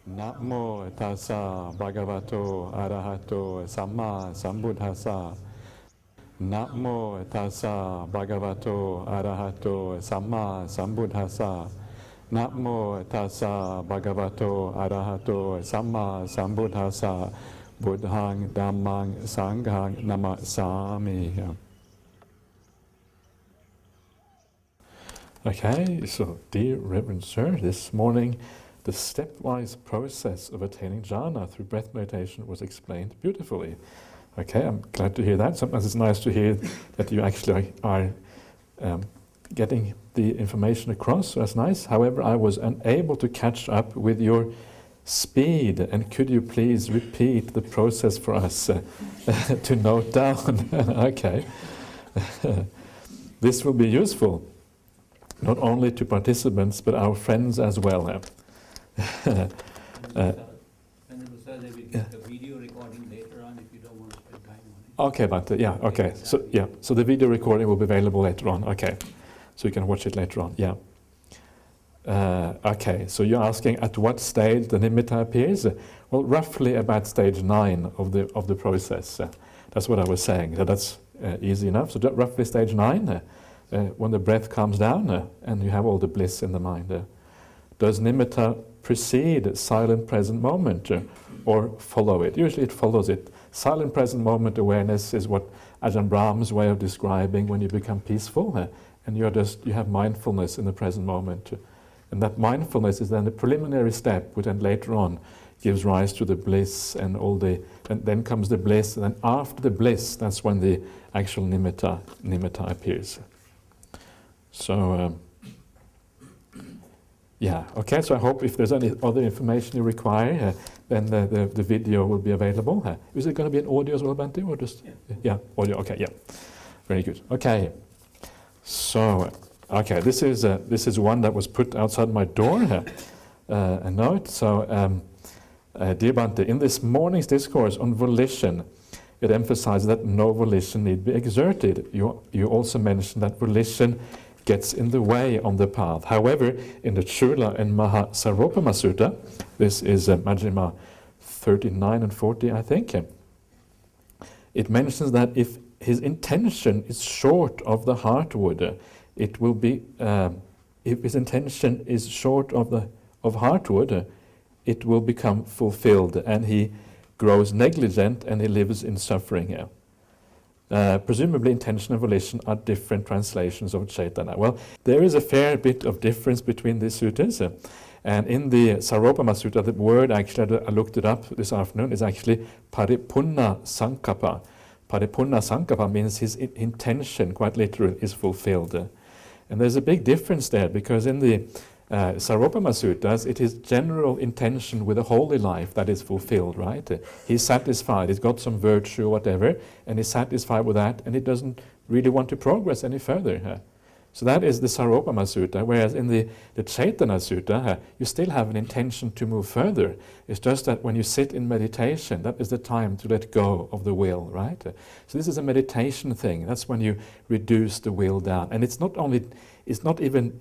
Namo tassa bhagavato arahato samma sambuddhassa. Namo tassa bhagavato arahato samma sambuddhassa. Namo tassa bhagavato arahato samma sambuddhassa. Buddhang dhammang sanghang namasami. Okay, so dear Reverend Sir, this morning the stepwise process of attaining jhana through breath meditation was explained beautifully. Okay, I'm glad to hear that. Sometimes it's nice to hear that you actually are getting the information across, so that's nice. However, I was unable to catch up with your speed, and could you please repeat the process for us to note down? Okay. This will be useful, not only to participants, but our friends as well. There will be a video recording later on if you don't want to spend time on it. Okay, but yeah, okay. So the video recording will be available later on. Okay, so you can watch it later on. Yeah. Okay, so you're asking at what stage the nimitta appears? Well, roughly about stage 9 of the process. That's what I was saying. So that's easy enough. So roughly stage 9, when the breath comes down and you have all the bliss in the mind. Does nimitta precede silent present moment or follow it? Usually it follows it. Silent present moment awareness is what Ajahn Brahm's way of describing when you become peaceful and you have mindfulness in the present moment. And that mindfulness is then the preliminary step, which then later on gives rise to the bliss and then comes the bliss, and then after the bliss, that's when the actual nimitta appears. So, yeah, okay, so I hope if there's any other information you require, then the video will be available. Is it going to be an audio as well, Bante, or just? Yeah, audio, okay, yeah. Very good, okay. So, okay, this is one that was put outside my door, a note. So, dear Bante, in this morning's discourse on volition, it emphasizes that no volition need be exerted. You also mentioned that volition gets in the way on the path. However, in the Chula and Mahasaropama Sutta, this is Majjhima 39 and 40, I think, it mentions that if his intention is short of the heartwood, it will be, if his intention is short of heartwood, it will become fulfilled, and he grows negligent and he lives in suffering here. Presumably intention and volition are different translations of Chaitanya. Well, there is a fair bit of difference between these suttas. And in the Saropama Sutta, the word actually, I looked it up this afternoon, is actually Paripunna Sankappa. Paripunna Sankappa means his intention, quite literally, is fulfilled. And there's a big difference there, because in the Saropama Suttas, it is general intention with a holy life that is fulfilled, right? He's satisfied, he's got some virtue or whatever, and he's satisfied with that, and he doesn't really want to progress any further. So that is the Saropama Sutta, whereas in the Chaitanya Sutta, you still have an intention to move further. It's just that when you sit in meditation, that is the time to let go of the will, right? So this is a meditation thing. That's when you reduce the will down. And it's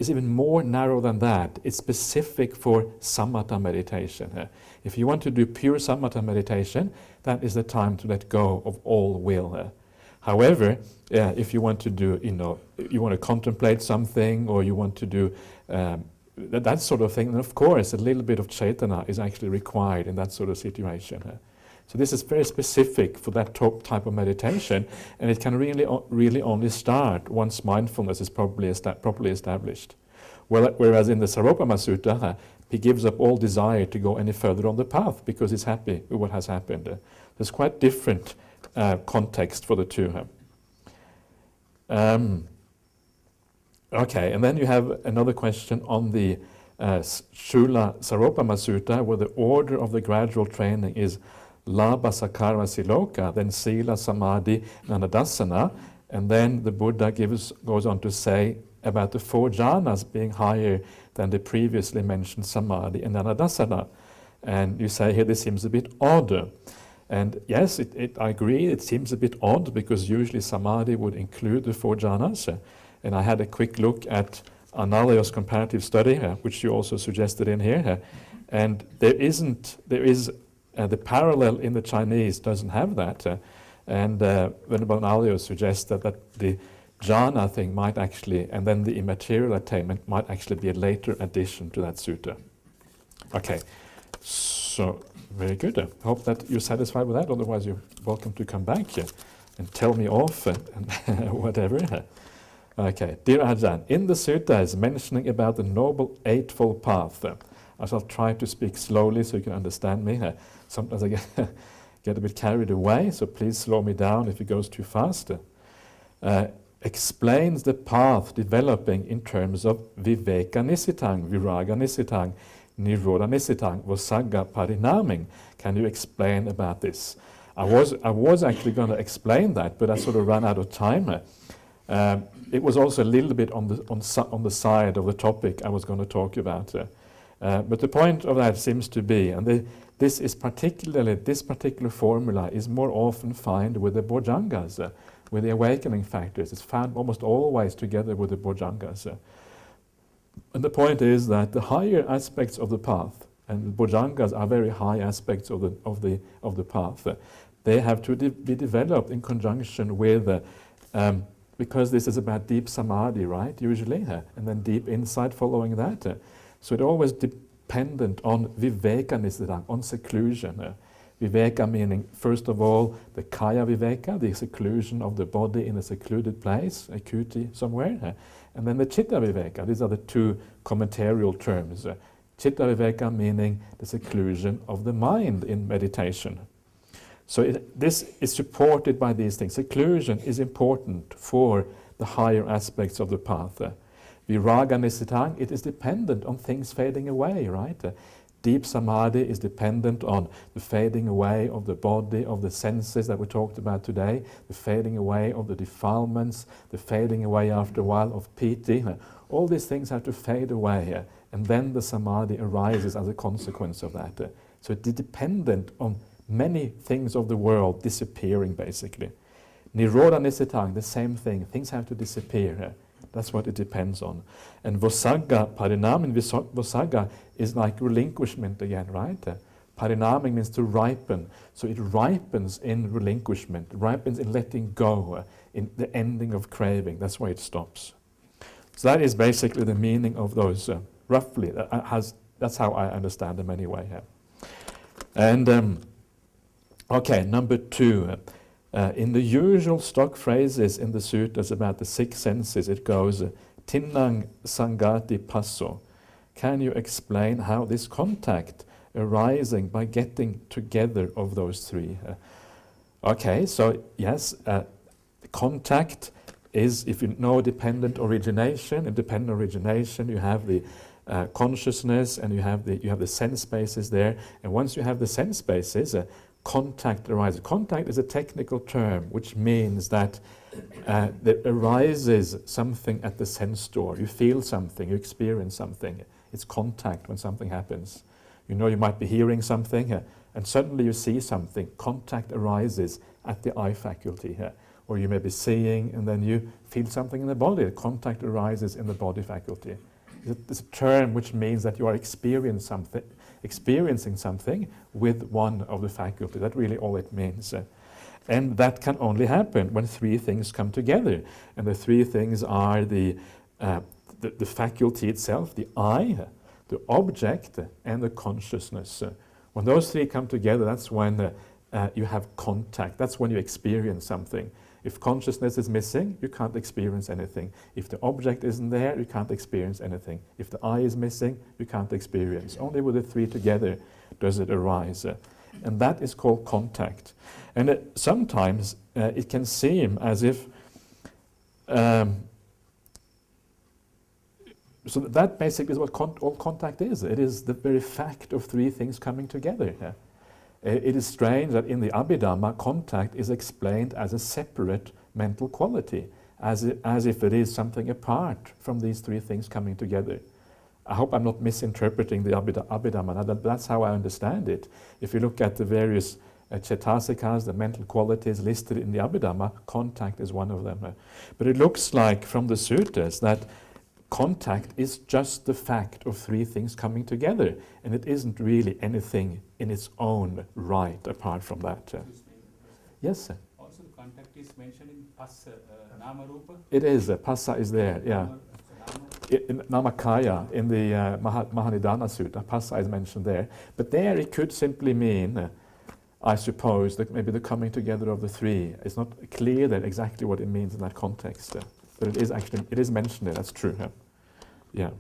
even more narrow than that. It's specific for samatha meditation. If you want to do pure samatha meditation, that is the time to let go of all will. However, if you want to do, you want to contemplate something, or you want to do that sort of thing, then of course a little bit of Chaitanya is actually required in that sort of situation. So this is very specific for that type of meditation, and it can really only start once mindfulness is properly established. Whereas in the Saropama Sutta, he gives up all desire to go any further on the path because he's happy with what has happened. There's quite different context for the two. Okay, and then you have another question on the Shula Saropama Sutta, where the order of the gradual training is Labha Sakarma Siloka, then Sila, Samadhi, Nanadasana, and then the Buddha goes on to say about the 4 jhanas being higher than the previously mentioned Samadhi and Nanadasana. And you say here this seems a bit odd. And yes, I agree, it seems a bit odd, because usually Samadhi would include the 4 jhanas. And I had a quick look at Analayo's comparative study, which you also suggested in here, And there is the parallel in the Chinese doesn't have that. And Venerable Nalio suggests that the jhana thing might actually, and then the immaterial attainment might actually be a later addition to that sutta. Okay, so very good. I hope that you're satisfied with that. Otherwise, you're welcome to come back and tell me off and whatever. Okay, dear Ajahn, in the sutta is mentioning about the Noble Eightfold Path. I shall try to speak slowly so you can understand me. Sometimes I get a bit carried away, so please slow me down if it goes too fast. Explains the path developing in terms of viveka nisitang, viraga nisitang, nirodha nisitang, vosagga parinaming. Can you explain about this? I was actually going to explain that, but I sort of ran out of time. It was also a little bit on the side of the topic I was going to talk about. But the point of that seems to be, and this particular formula is more often found with the bojjhangas, with the awakening factors. It's found almost always together with the bojjhangas. And the point is that the higher aspects of the path, and the bojjhangas are very high aspects of the path, they have to be developed in conjunction with, because this is about deep samadhi, right, usually, and then deep insight following that. So it's always dependent on viveka nisitang, on seclusion. Viveka meaning, first of all, the kaya viveka, the seclusion of the body in a secluded place, a kuti somewhere, and then the chitta viveka. These are the two commentarial terms. Chitta viveka meaning the seclusion of the mind in meditation. So this is supported by these things. Seclusion is important for the higher aspects of the path. Viraga nisitang, it is dependent on things fading away, right? Deep samadhi is dependent on the fading away of the body, of the senses that we talked about today, the fading away of the defilements, the fading away after a while of piti. All these things have to fade away, and then the samadhi arises as a consequence of that. So it is dependent on many things of the world disappearing, basically. Nirodha nisitang, the same thing. Things have to disappear. That's what it depends on. And vosagga, parinaming, vosagga is like relinquishment again, right? Parinaming means to ripen. So it ripens in relinquishment, ripens in letting go, in the ending of craving. That's why it stops. So that is basically the meaning of those, roughly. That's how I understand them anyway. And okay, number 2. In the usual stock phrases in the suttas about the 6 senses, it goes, Tinnang Sangati Passo. Can you explain how this contact arising by getting together of those 3? Okay, so yes, contact is, if you know dependent origination. In dependent origination, you have the consciousness, and you have the sense spaces there. And once you have the sense spaces, contact arises. Contact is a technical term which means that there arises something at the sense door. You feel something, you experience something. It's contact when something happens. You know, you might be hearing something and suddenly you see something. Contact arises at the eye faculty. Or you may be seeing and then you feel something in the body. Contact arises in the body faculty. It's a term which means that you are experiencing something with one of the faculty. That's really all it means. And that can only happen when 3 things come together. And the 3 things are the faculty itself, the eye, the object, and the consciousness. When those 3 come together, that's when you have contact. That's when you experience something. If consciousness is missing, you can't experience anything. If the object isn't there, you can't experience anything. If the eye is missing, you can't experience. Only with the 3 together does it arise. And that is called contact. And sometimes it can seem as if... so that basically is what all contact is. It is the very fact of 3 things coming together. It is strange that in the Abhidhamma, contact is explained as a separate mental quality, as if it is something apart from these 3 things coming together. I hope I'm not misinterpreting the Abhidhamma. That's how I understand it. If you look at the various cetasikas, the mental qualities listed in the Abhidhamma, contact is one of them. But it looks like from the suttas that contact is just the fact of three things coming together, and it isn't really anything in its own right apart from that. Yes, sir. Also, the contact is mentioned in Passa, Nama Rupa. It is. Passa is there, yeah. In Namakaya, in the Mahanidana Sutta, Passa is mentioned there. But there it could simply mean, I suppose, that maybe the coming together of the three. It's not clear that exactly what it means in that context. But it is mentioned there, that's true. Yeah.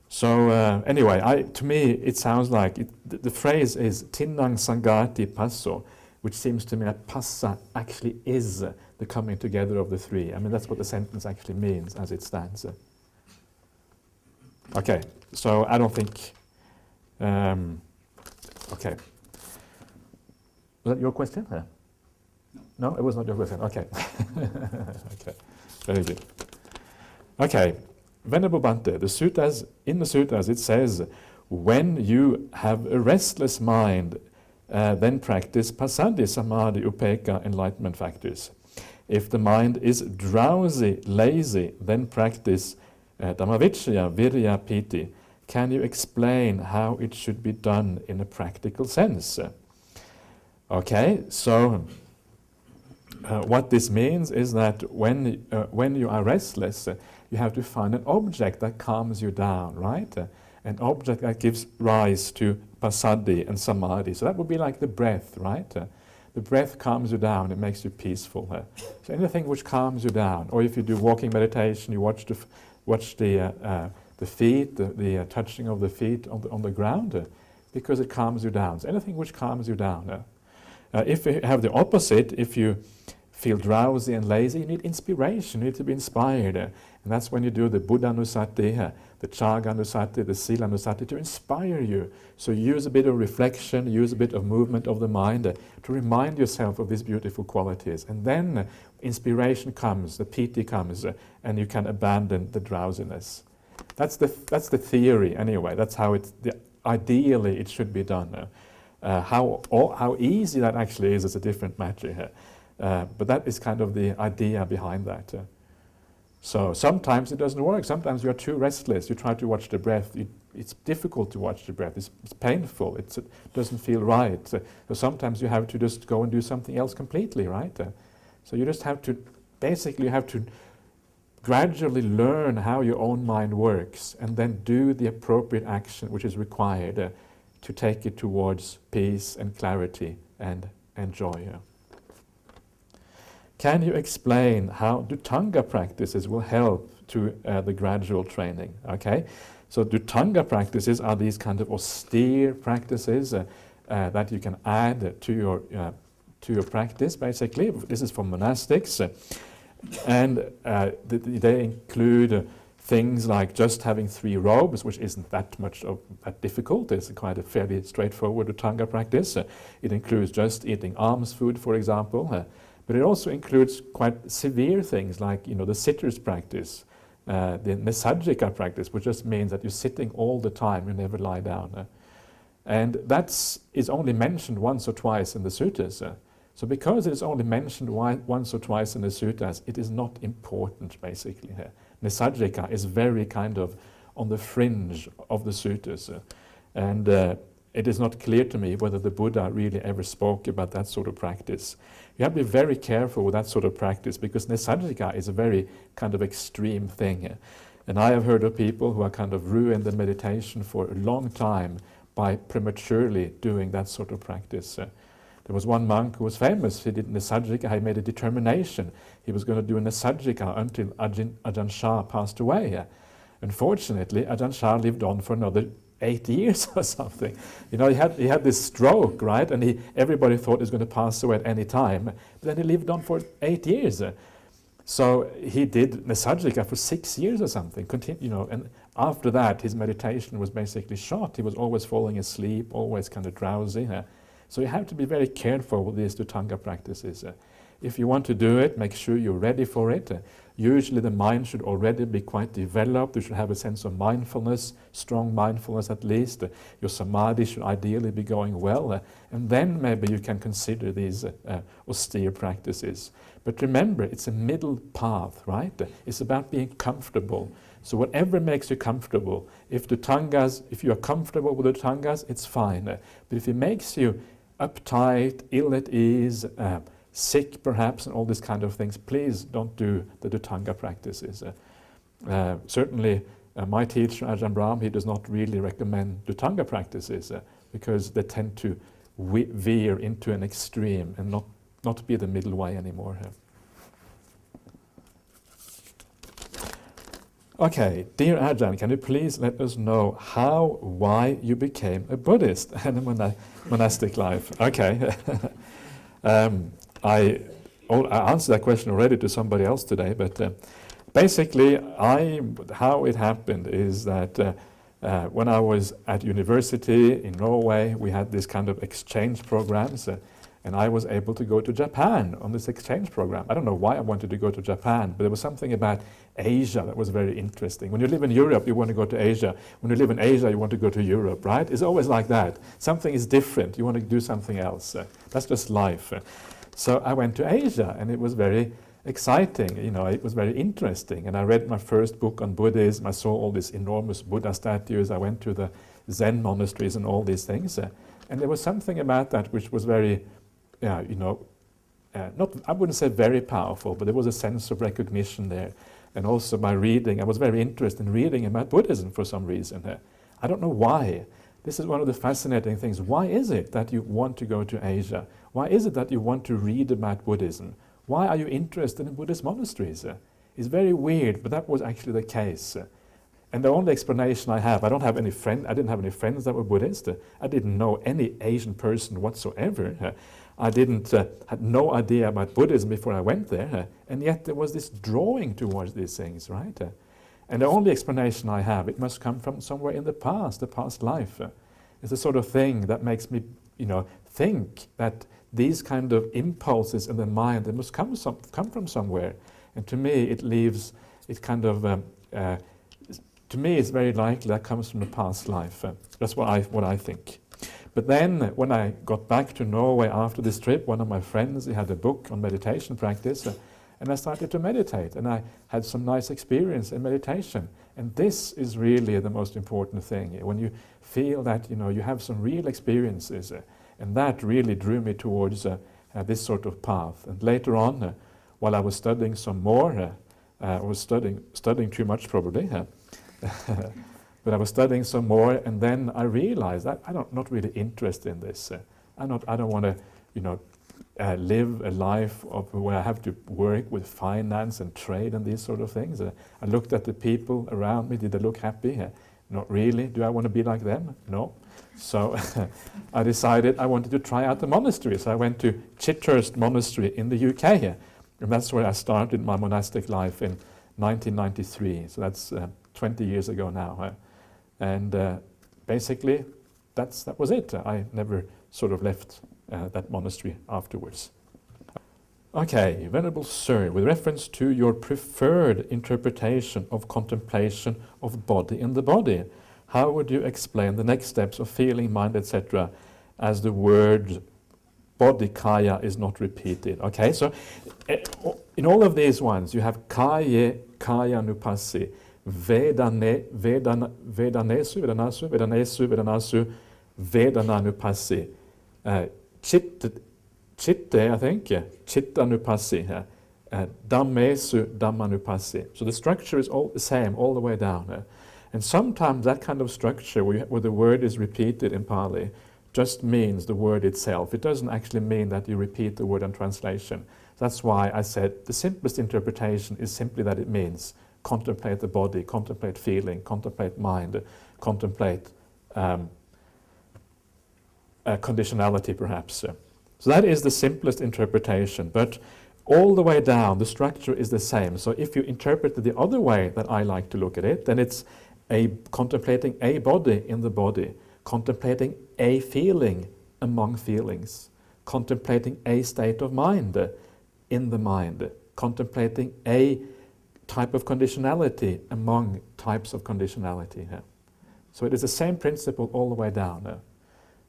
So anyway, to me it sounds like, the phrase is Tinnang Sangati Passo, which seems to me that Passa actually is the coming together of the three. I mean, that's what the sentence actually means as it stands. Okay, so I don't think... okay. Was that your question? No, it was not your question. Okay. Okay, very good. Okay, Venerable Bhante, in the suttas it says, when you have a restless mind, then practice passaddhi, samadhi, upekkha, enlightenment factors. If the mind is drowsy, lazy, then practice dhammavicaya, virya, piti. Can you explain how it should be done in a practical sense? Okay, so what this means is that when you are restless, you have to find an object that calms you down, right? An object that gives rise to passaddhi and samadhi. So that would be like the breath, right? The breath calms you down, it makes you peaceful. So anything which calms you down, or if you do walking meditation, you watch the feet, the touching of the feet on the ground, because it calms you down. So anything which calms you down. If you have the opposite, if you feel drowsy and lazy, you need inspiration, you need to be inspired. And that's when you do the Buddhanusati, the Chaganusati, the Silanusati, to inspire you. So use a bit of reflection, use a bit of movement of the mind to remind yourself of these beautiful qualities. And then inspiration comes, the piti comes, and you can abandon the drowsiness. That's the theory anyway. That's how ideally it should be done. How easy that actually is a different matter here. But that is kind of the idea behind that. So sometimes it doesn't work. Sometimes you are too restless. You try to watch the breath. It's difficult to watch the breath. It's painful. It doesn't feel right. So sometimes you have to just go and do something else completely, right? So you just have to, basically you have to gradually learn how your own mind works and then do the appropriate action which is required to take it towards peace and clarity and joy. Can you explain how Dhutanga practices will help to the gradual training? Okay, so Dhutanga practices are these kind of austere practices that you can add to your practice. Basically, this is for monastics, and they include things like just having 3 robes, which isn't that difficult. It's quite a fairly straightforward Dhutanga practice. It includes just eating alms food, for example. But it also includes quite severe things like, the sitters practice, the Nisajjika practice, which just means that you're sitting all the time, you never lie down. And that is only mentioned once or twice in the suttas. So because it is only mentioned once or twice in the suttas, it is not important, basically. Nisajjika is very kind of on the fringe of the suttas. And it is not clear to me whether the Buddha really ever spoke about that sort of practice. You have to be very careful with that sort of practice because Nisajjika is a very kind of extreme thing. And I have heard of people who are kind of ruined the meditation for a long time by prematurely doing that sort of practice. There was one monk who was famous. He did Nisajjika. He made a determination. He was going to do a Nisajjika until Ajahn Chah passed away. Unfortunately, Ajahn Chah lived on for another 8 years or something. He had this stroke, right? And everybody thought he was going to pass away at any time. But then he lived on for 8 years. So he did Nisajjika for 6 years or something. And after that, his meditation was basically shot. He was always falling asleep, always kind of drowsy. So you have to be very careful with these Dhutanga practices. If you want to do it, make sure you're ready for it. Usually the mind should already be quite developed. You should have a sense of mindfulness, strong mindfulness at least. Your samadhi should ideally be going well. And then maybe you can consider these austere practices. But remember, it's a middle path, right? It's about being comfortable. So whatever makes you comfortable, if you are comfortable with the tangas, it's fine. But if it makes you uptight, ill at ease, sick perhaps, and all these kind of things, please don't do the Dhutanga practices. Certainly, my teacher, Ajahn Brahmali, he does not really recommend Dhutanga practices because they tend to veer into an extreme and not be the middle way anymore. Okay, dear Ajahn, can you please let us know why you became a Buddhist and a monastic life? Okay. I answered that question already to somebody else today, but basically how it happened is that when I was at university in Norway, we had this kind of exchange programs, and I was able to go to Japan on this exchange program. I don't know why I wanted to go to Japan, but there was something about Asia that was very interesting. When you live in Europe, you want to go to Asia. When you live in Asia, you want to go to Europe, right? It's always like that. Something is different. You want to do something else. That's just life. So I went to Asia, and it was very exciting. You know, it was very interesting. And I read my first book on Buddhism. I saw all these enormous Buddha statues. I went to the Zen monasteries and all these things. And there was something about that which was very, I wouldn't say very powerful, but there was a sense of recognition there. And also by reading, I was very interested in reading about Buddhism for some reason. I don't know why. This is one of the fascinating things. Why is it that you want to go to Asia? Why is it that you want to read about Buddhism? Why are you interested in Buddhist monasteries? It's very weird, but that was actually the case. And the only explanation I have, I didn't have any friends that were Buddhist. I didn't know any Asian person whatsoever. I had no idea about Buddhism before I went there, and yet there was this drawing towards these things, right? And the only explanation I have, it must come from somewhere in the past life. It's the sort of thing that makes me, think that these kind of impulses in the mind, they must come from somewhere. And to me, to me, it's very likely that comes from the past life. That's what I think. But then, when I got back to Norway after this trip, one of my friends, he had a book on meditation practice, and I started to meditate, and I had some nice experience in meditation. And this is really the most important thing, when you feel that you have some real experiences, and that really drew me towards this sort of path. And later on, while I was studying some more, I was studying too much probably, but I was studying some more, and then I realized that I'm not really interested in this. I don't want to, live a life where I have to work with finance and trade and these sort of things. I looked at the people around me. Did they look happy? Not really. Do I want to be like them? No. So I decided I wanted to try out the monastery. So I went to Chithurst Monastery in the UK, and that's where I started my monastic life in 1993. So that's 20 years ago now. And basically, that was it. I never sort of left that monastery afterwards. Okay, Venerable Sir, with reference to your preferred interpretation of contemplation of body in the body, how would you explain the next steps of feeling, mind, etc., as the word body kaya is not repeated? Okay, so in all of these ones, you have kaya nupassi, Vedanesu, Vedananupassi. Chitte, I think, Chittanupassi. Dhammesu, Dhammanupassi. So the structure is all the same all the way down. And sometimes that kind of structure, where the word is repeated in Pali, just means the word itself. It doesn't actually mean that you repeat the word in translation. That's why I said the simplest interpretation is simply that it means contemplate the body, contemplate feeling, contemplate mind, contemplate conditionality perhaps. So that is the simplest interpretation, but all the way down the structure is the same. So if you interpret it the other way that I like to look at it, then it's contemplating a body in the body, contemplating a feeling among feelings, contemplating a state of mind, in the mind, contemplating a type of conditionality among types of conditionality. So it is the same principle all the way down.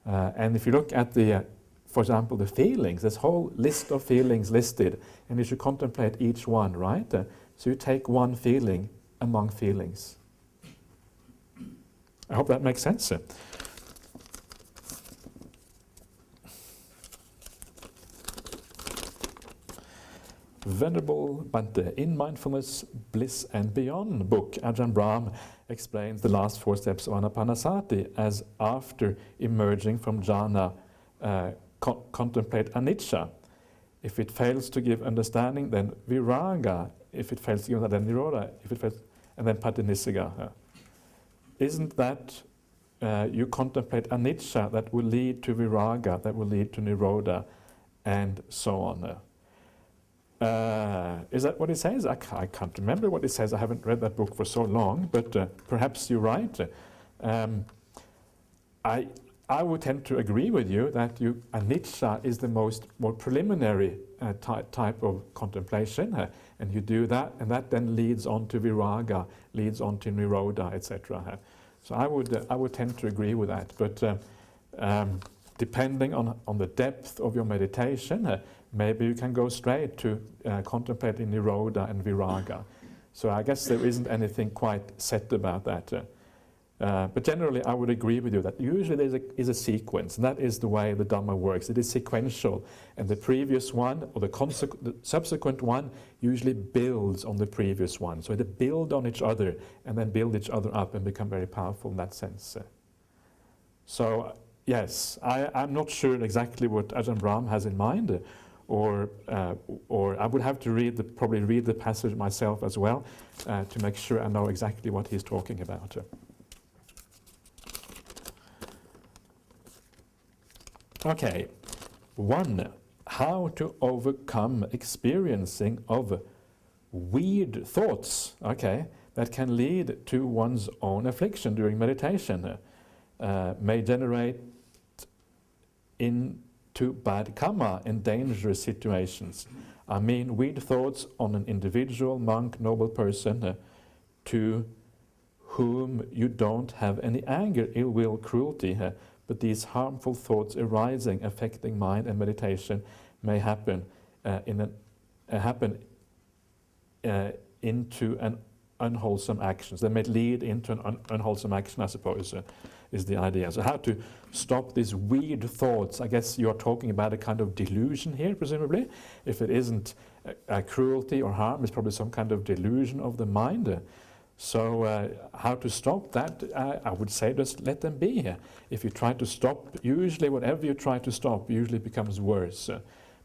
And if you look at the, for example, the feelings, there's a whole list of feelings listed, and you should contemplate each one, right? So you take one feeling among feelings. I hope that makes sense. Venerable Bhante, in Mindfulness, Bliss and Beyond book, Ajahn Brahm explains the last 4 steps of Anapanasati as after emerging from jhana, contemplate anicca. If it fails to give understanding, then viraga. If it fails to give understanding, then nirodha. If it fails, and then patinissagga. Isn't that you contemplate anicca that will lead to viraga, that will lead to nirodha, and so on? Is that what it says? I can't remember what it says. I haven't read that book for so long, but perhaps you're right. I would tend to agree with you that anicca is the more preliminary type of contemplation, and you do that, and that then leads on to viraga, leads on to nirodha, etc. So I would tend to agree with that, but depending on the depth of your meditation, maybe you can go straight to contemplating nirodha and viraga. So I guess there isn't anything quite set about that. But generally I would agree with you that usually there is a sequence, and that is the way the Dhamma works. It is sequential, and the previous one, or the subsequent one, usually builds on the previous one. So they build on each other, and then build each other up and become very powerful in that sense. So yes, I'm not sure exactly what Ajahn Brahm has in mind, or I would have to probably read the passage myself as well to make sure I know exactly what he's talking about. Okay, 1. How to overcome experiencing of weird thoughts, that can lead to one's own affliction during meditation, may generate into bad karma in dangerous situations. I mean, weird thoughts on an individual, monk, noble person to whom you don't have any anger, ill will, cruelty, but these harmful thoughts arising, affecting mind and meditation, may happen into an unwholesome actions. They may lead into an unwholesome action, I suppose, is the idea. So how to stop these weird thoughts? I guess you are talking about a kind of delusion here, presumably. If it isn't cruelty or harm, it's probably some kind of delusion of the mind. So how to stop that? I would say just let them be here. If you try to stop, usually whatever you try to stop usually becomes worse.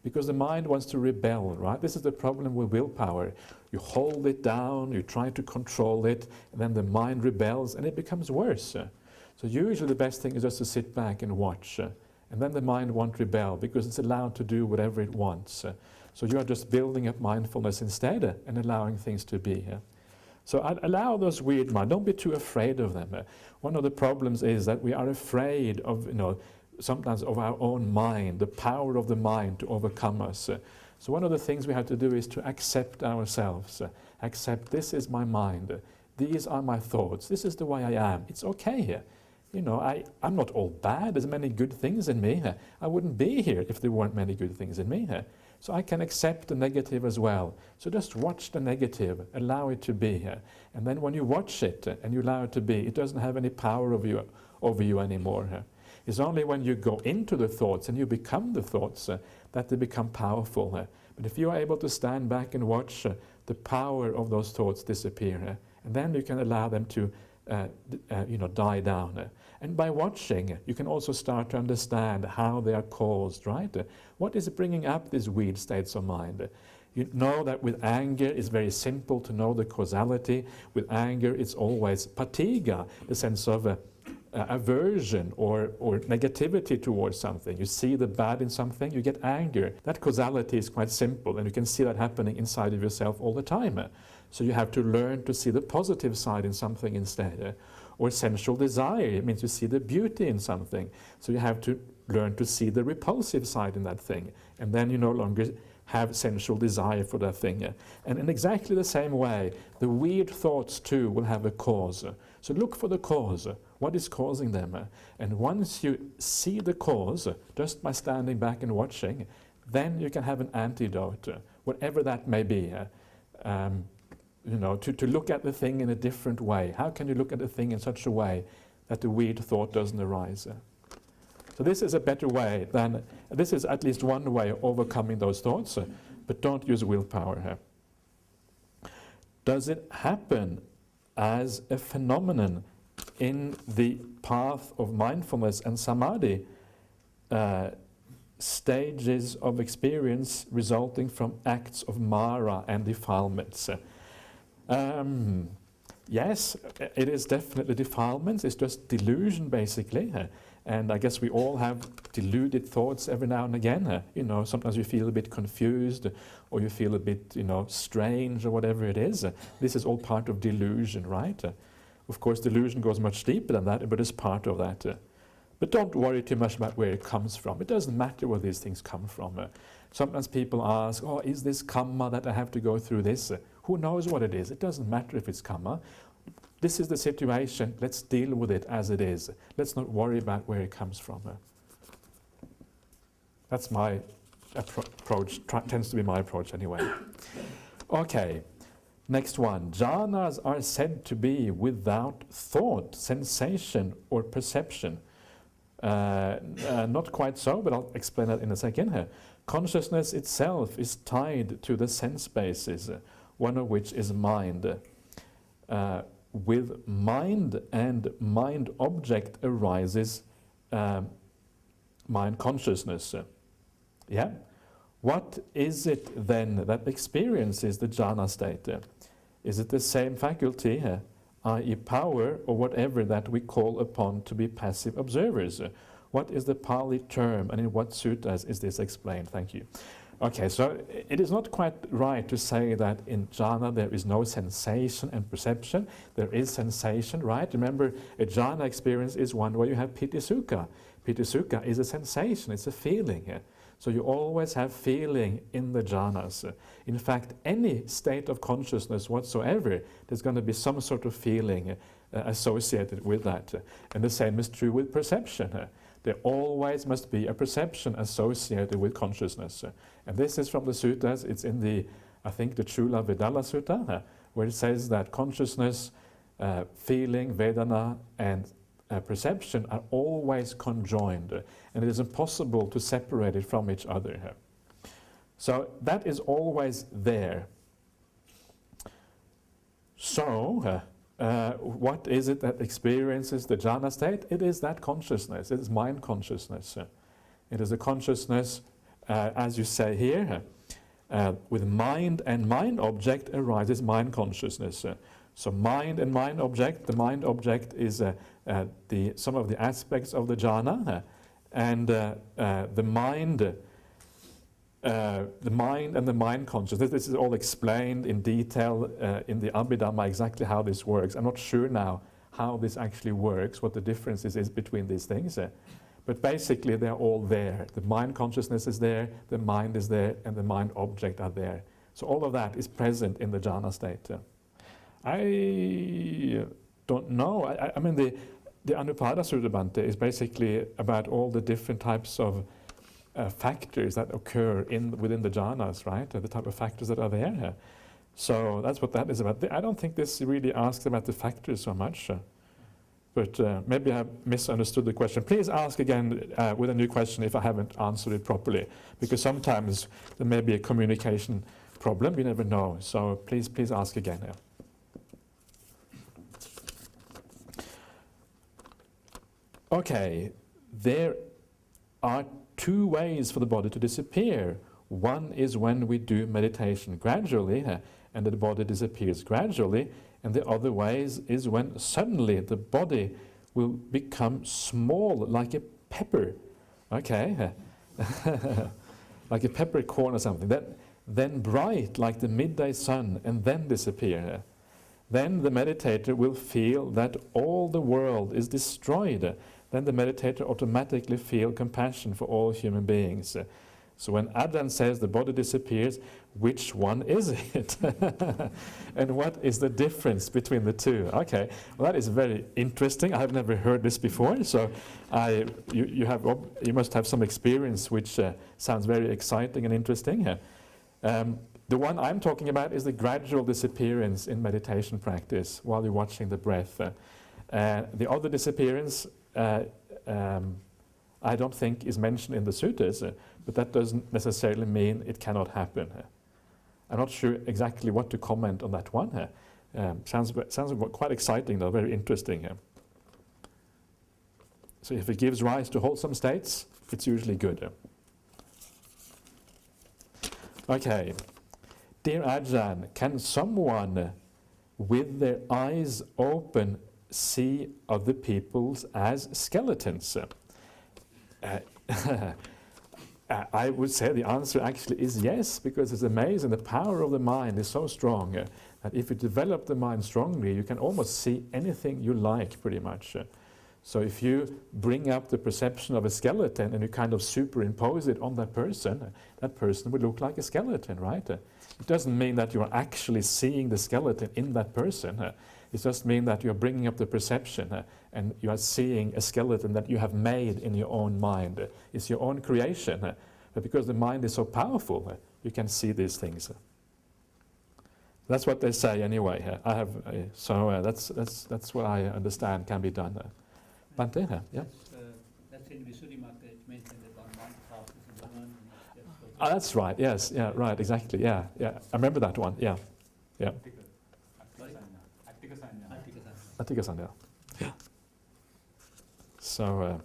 Because the mind wants to rebel, right? This is the problem with willpower. You hold it down, you try to control it, and then the mind rebels and it becomes worse. So usually the best thing is just to sit back and watch. And then the mind won't rebel because it's allowed to do whatever it wants. So you are just building up mindfulness instead and allowing things to be. So allow those weird minds. Don't be too afraid of them. One of the problems is that we are afraid of, sometimes of our own mind, the power of the mind to overcome us. So one of the things we have to do is to accept ourselves. Accept, this is my mind. These are my thoughts. This is the way I am. It's okay. I'm not all bad. There's many good things in me. I wouldn't be here if there weren't many good things in me. So I can accept the negative as well. So just watch the negative, allow it to be. And then when you watch it and you allow it to be, it doesn't have any power over you anymore. It's only when you go into the thoughts and you become the thoughts that they become powerful. But if you are able to stand back and watch the power of those thoughts disappear, and then you can allow them to die down. And by watching, you can also start to understand how they are caused, right? What is bringing up these weird states of mind? You know that with anger, it's very simple to know the causality. With anger, it's always patiga, the sense of aversion or negativity towards something. You see the bad in something, you get anger. That causality is quite simple, and you can see that happening inside of yourself all the time. So you have to learn to see the positive side in something instead. Or sensual desire, it means you see the beauty in something. So you have to learn to see the repulsive side in that thing. And then you no longer have sensual desire for that thing. And in exactly the same way, the weird thoughts too will have a cause. So look for the cause. What is causing them? And once you see the cause, just by standing back and watching, then you can have an antidote, whatever that may be. To look at the thing in a different way. How can you look at the thing in such a way that the weird thought doesn't arise? So this is a better way than, this is at least one way of overcoming those thoughts, but don't use willpower. Does it happen as a phenomenon in the path of mindfulness and samadhi, stages of experience resulting from acts of mara and defilements? Yes, it is definitely defilements. It's just delusion, basically. And I guess we all have deluded thoughts every now and again. Sometimes you feel a bit confused, or you feel a bit, strange, or whatever it is. This is all part of delusion, right? Of course, delusion goes much deeper than that, but it's part of that. But don't worry too much about where it comes from. It doesn't matter where these things come from. Sometimes people ask, is this karma that I have to go through this? Who knows what it is? It doesn't matter if it's karma. This is the situation. Let's deal with it as it is. Let's not worry about where it comes from. That's my approach, tends to be my approach anyway. Okay, next one. Jhanas are said to be without thought, sensation, or perception. Not quite so, but I'll explain that in a second. Consciousness itself is tied to the sense bases, one of which is mind. With mind and mind object arises mind consciousness. What is it then that experiences the jhana state? Is it the same faculty, i.e. power, or whatever that we call upon to be passive observers? What is the Pali term, and in what suttas is this explained? Thank you. Okay, so it is not quite right to say that in jhana there is no sensation and perception. There is sensation, right? Remember, a jhana experience is one where you have piti sukha. Piti sukha is a sensation, it's a feeling. So you always have feeling in the jhanas. In fact, any state of consciousness whatsoever, there's going to be some sort of feeling associated with that. And the same is true with perception. There always must be a perception associated with consciousness. And this is from the suttas. It's in the, I think, the Chula Vedala Sutta, where it says that consciousness, feeling, Vedana, and perception are always conjoined, and it is impossible to separate it from each other. So that is always there. So, what is it that experiences the jhana state? It is that consciousness. It is mind consciousness. It is a consciousness, as you say here, with mind and mind object arises mind consciousness. So mind and mind object, the mind object is some of the aspects of the jhana, and the mind and the mind consciousness. This is all explained in detail in the Abhidhamma, exactly how this works. I'm not sure now how this actually works, what the differences is between these things. But basically they're all there. The mind consciousness is there, the mind is there, and the mind object are there. So all of that is present in the jhana state. I don't know. I mean, the Anupada Sutta Bhante is basically about all the different types of factors that occur within the jhanas, right? The type of factors that are there. So that's what that is about. I don't think this really asks about the factors so much. But maybe I have misunderstood the question. Please ask again with a new question if I haven't answered it properly, because sometimes there may be a communication problem. You never know. So please ask again. Yeah. Okay, there are two ways for the body to disappear. One is when we do meditation gradually, and the body disappears gradually, and the other way is when suddenly the body will become small, like a pepper, okay, like a peppercorn or something, then bright like the midday sun, and then disappear. Then the meditator will feel that all the world is destroyed. Then the meditator automatically feels compassion for all human beings. So when Ajahn says the body disappears, which one is it? And what is the difference between the two? Okay, well that is very interesting. I have never heard this before, so you must have some experience which sounds very exciting and interesting. The one I'm talking about is the gradual disappearance in meditation practice while you're watching the breath. The other disappearance I don't think is mentioned in the suttas, but that doesn't necessarily mean it cannot happen. I'm not sure exactly what to comment on that one. Sounds quite exciting though, very interesting. So if it gives rise to wholesome states, it's usually good. Okay. Dear Ajahn, can someone with their eyes open see other peoples as skeletons? I would say the answer actually is yes, because it's amazing. The power of the mind is so strong that if you develop the mind strongly, you can almost see anything you like, pretty much. So if you bring up the perception of a skeleton and you kind of superimpose it on that person would look like a skeleton, right? It doesn't mean that you're actually seeing the skeleton in that person. It just means that you're bringing up the perception and you are seeing a skeleton that you have made in your own mind. It's your own creation. But because the mind is so powerful, you can see these things. That's what they say anyway. That's what I understand can be done. Bante, yeah? That's in Visuddhimagga, it's mentioned that on one path is a woman. That's right, yes, yeah, right, exactly, yeah. I remember that one, yeah. Attikasanya. Yeah. So,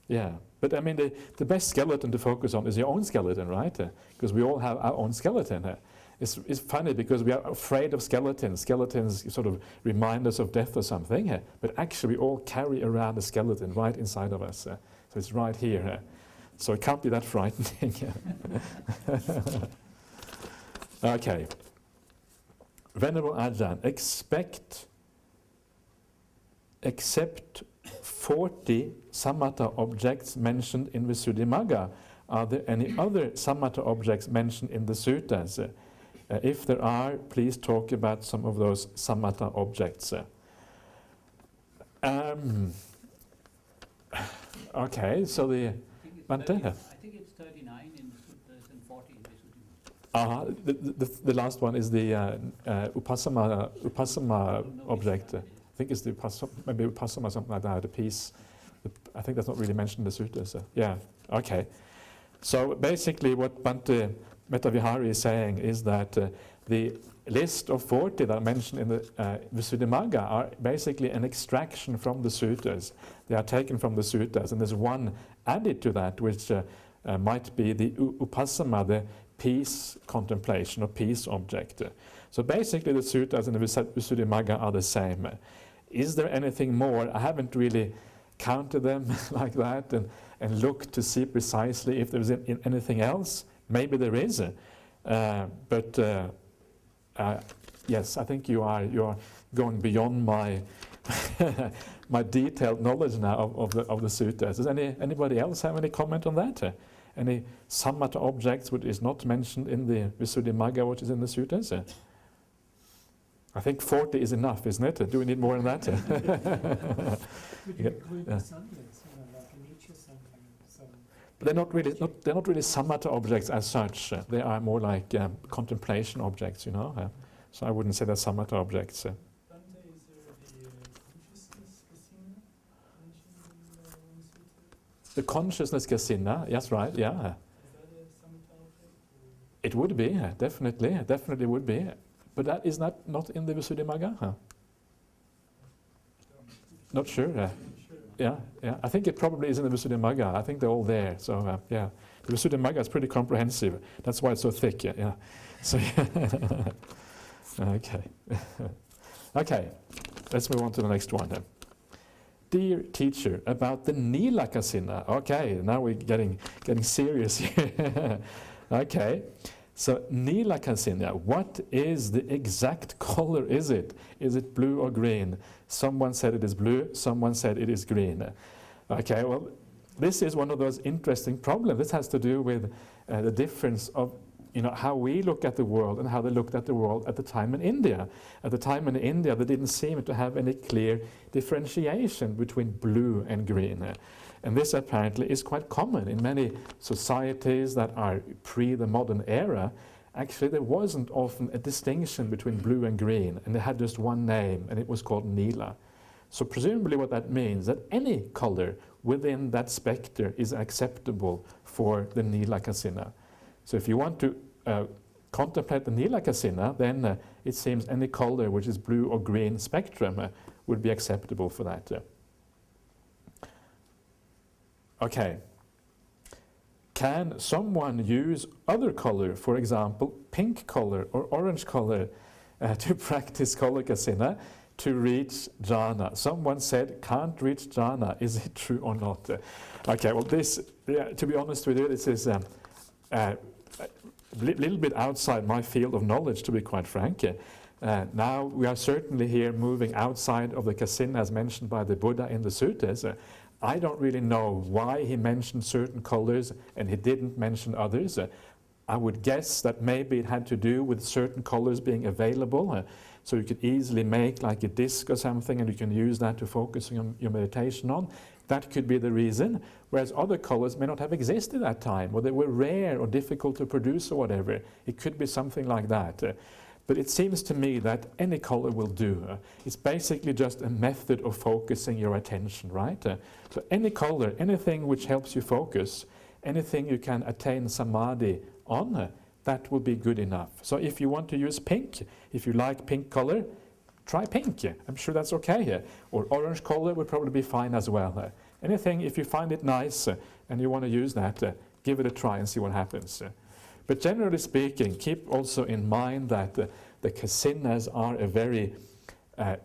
yeah. But I mean, the best skeleton to focus on is your own skeleton, right? Because we all have our own skeleton. It's funny because we are afraid of skeletons. Skeletons sort of remind us of death or something. But actually, we all carry around a skeleton right inside of us. So it's right here. So it can't be that frightening. Okay. Venerable Ajahn, except 40 samatha objects mentioned in Visuddhimagga, are there any other samatha objects mentioned in the suttas? If there are, please talk about some of those samatha objects. Okay, so the Bante? I think it's 39 in the suttas and 40 in Visuddhimagga. The last one is the upasama object. I think it's the maybe upasama, something like that, a piece. I think that's not really mentioned in the suttas. Yeah, okay. So basically what Bante Metavihari is saying is that the list of 40 that are mentioned in the Visuddhimagga are basically an extraction from the suttas. They are taken from the suttas, and there's one added to that, which might be the upasama, the peace contemplation or peace object. So basically the suttas and the Visuddhimagga are the same. Is there anything more? I haven't really counted them like that and looked to see precisely if there's anything else. Maybe there is, but yes, I think you're going beyond my my detailed knowledge now of the suttas. Does anybody else have any comment on that? Any samatha objects which is not mentioned in the Visuddhimagga, which is in the suttas? I think 40 is enough, isn't it? Do we need more than that? Would you include the sandhas, like a nature sandha? But they're not really samatha objects as such. They are more like contemplation objects, you know. So I wouldn't say they're samatha objects. Bante, is there the consciousness kasina mentioned in the sutta? The consciousness kasina, yes, right, yeah. Is that a samatha object? It would be, definitely would be. But that is not in the Visuddhimagga? Not sure. Yeah. I think it probably is in the Visuddhimagga. I think they're all there. So yeah, the Visuddhimagga is pretty comprehensive. That's why it's so thick. Yeah. So okay. Okay. Let's move on to the next one then. Dear teacher, about the Nila Kasina. Okay, now we're getting serious here. Okay. So Nila Kasina, what is the exact color? Is it blue or green? Someone said it is blue, someone said it is green. Okay, well, this is one of those interesting problems. This has to do with the difference of how we look at the world and how they looked at the world at the time in India. At the time in India, they didn't seem to have any clear differentiation between blue and green. And this apparently is quite common in many societies that are pre the modern era. Actually, there wasn't often a distinction between blue and green, and they had just one name, and it was called Nila. So presumably what that means that any color within that spectre is acceptable for the Nila Kasina. So if you want to contemplate the Nila Kasina, then it seems any color which is blue or green spectrum would be acceptable for that. Okay. Can someone use other color, for example, pink color or orange color, to practice color kasina to reach jhana? Someone said, can't reach jhana. Is it true or not? Okay, well this, to be honest with you, this is a little bit outside my field of knowledge, to be quite frank. Now we are certainly here moving outside of the kasina as mentioned by the Buddha in the suttas. I don't really know why he mentioned certain colors and he didn't mention others. I would guess that maybe it had to do with certain colors being available. So you could easily make like a disc or something and you can use that to focus on your meditation on. That could be the reason. Whereas other colors may not have existed at that time, or they were rare or difficult to produce or whatever. It could be something like that. But it seems to me that any color will do. It's basically just a method of focusing your attention, right? So any color, anything which helps you focus, anything you can attain samadhi on, that will be good enough. So if you want to use pink, if you like pink color, try pink. I'm sure that's okay. Or orange color would probably be fine as well. Anything, if you find it nice and you want to use that, give it a try and see what happens. But generally speaking, keep also in mind that the kasinas are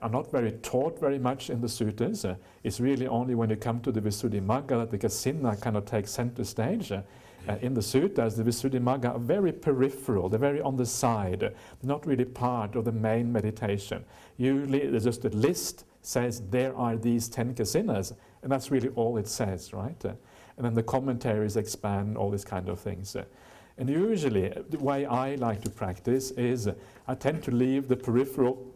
not very taught very much in the suttas. It's really only when you come to the Visuddhimagga that the kasina kind of takes center stage. In the suttas, the Visuddhimagga are very peripheral, they're very on the side, they're not really part of the main meditation. Usually there's just a list says there are these 10 kasinas, and that's really all it says, right? And then the commentaries expand all these kind of things. And usually, the way I like to practice is I tend to leave the peripheral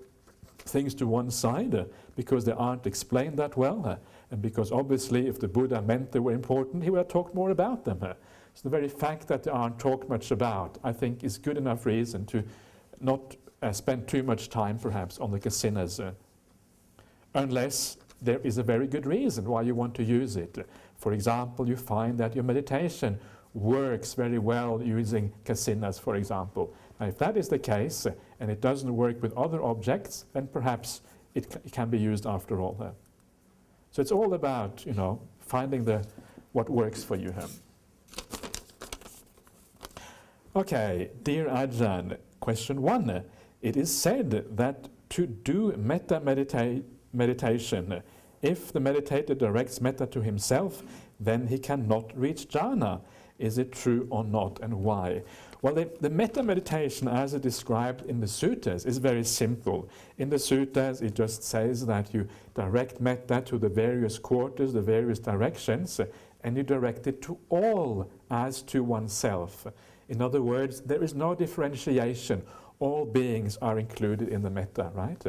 things to one side because they aren't explained that well. And because obviously if the Buddha meant they were important, he would have talked more about them. So the very fact that they aren't talked much about, I think, is good enough reason to not spend too much time perhaps on the kasinas. Unless there is a very good reason why you want to use it. For example, you find that your meditation works very well using kasinas, for example. Now, if that is the case, and it doesn't work with other objects, then perhaps it can be used after all. So it's all about, finding what works for you. Okay, dear Ajahn, question 1. It is said that to do metta meditation, if the meditator directs metta to himself, then he cannot reach jhana. Is it true or not, and why? Well, the metta meditation as it described in the suttas is very simple. In the suttas it just says that you direct metta to the various quarters, the various directions, and you direct it to all as to oneself. In other words, there is no differentiation. All beings are included in the metta, right?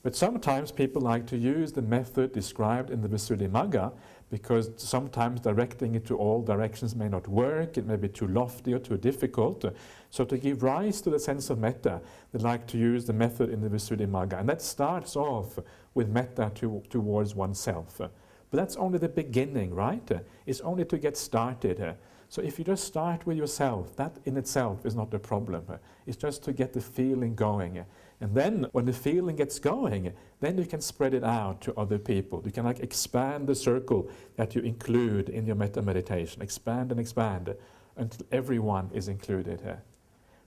But sometimes people like to use the method described in the Visuddhimagga because sometimes directing it to all directions may not work, it may be too lofty or too difficult. So to give rise to the sense of metta, they like to use the method in the Visuddhimagga. And that starts off with metta towards oneself. But that's only the beginning, right? It's only to get started. So if you just start with yourself, that in itself is not a problem. It's just to get the feeling going. And then when the feeling gets going, then you can spread it out to other people. You can expand the circle that you include in your metta meditation. Expand and expand until everyone is included here.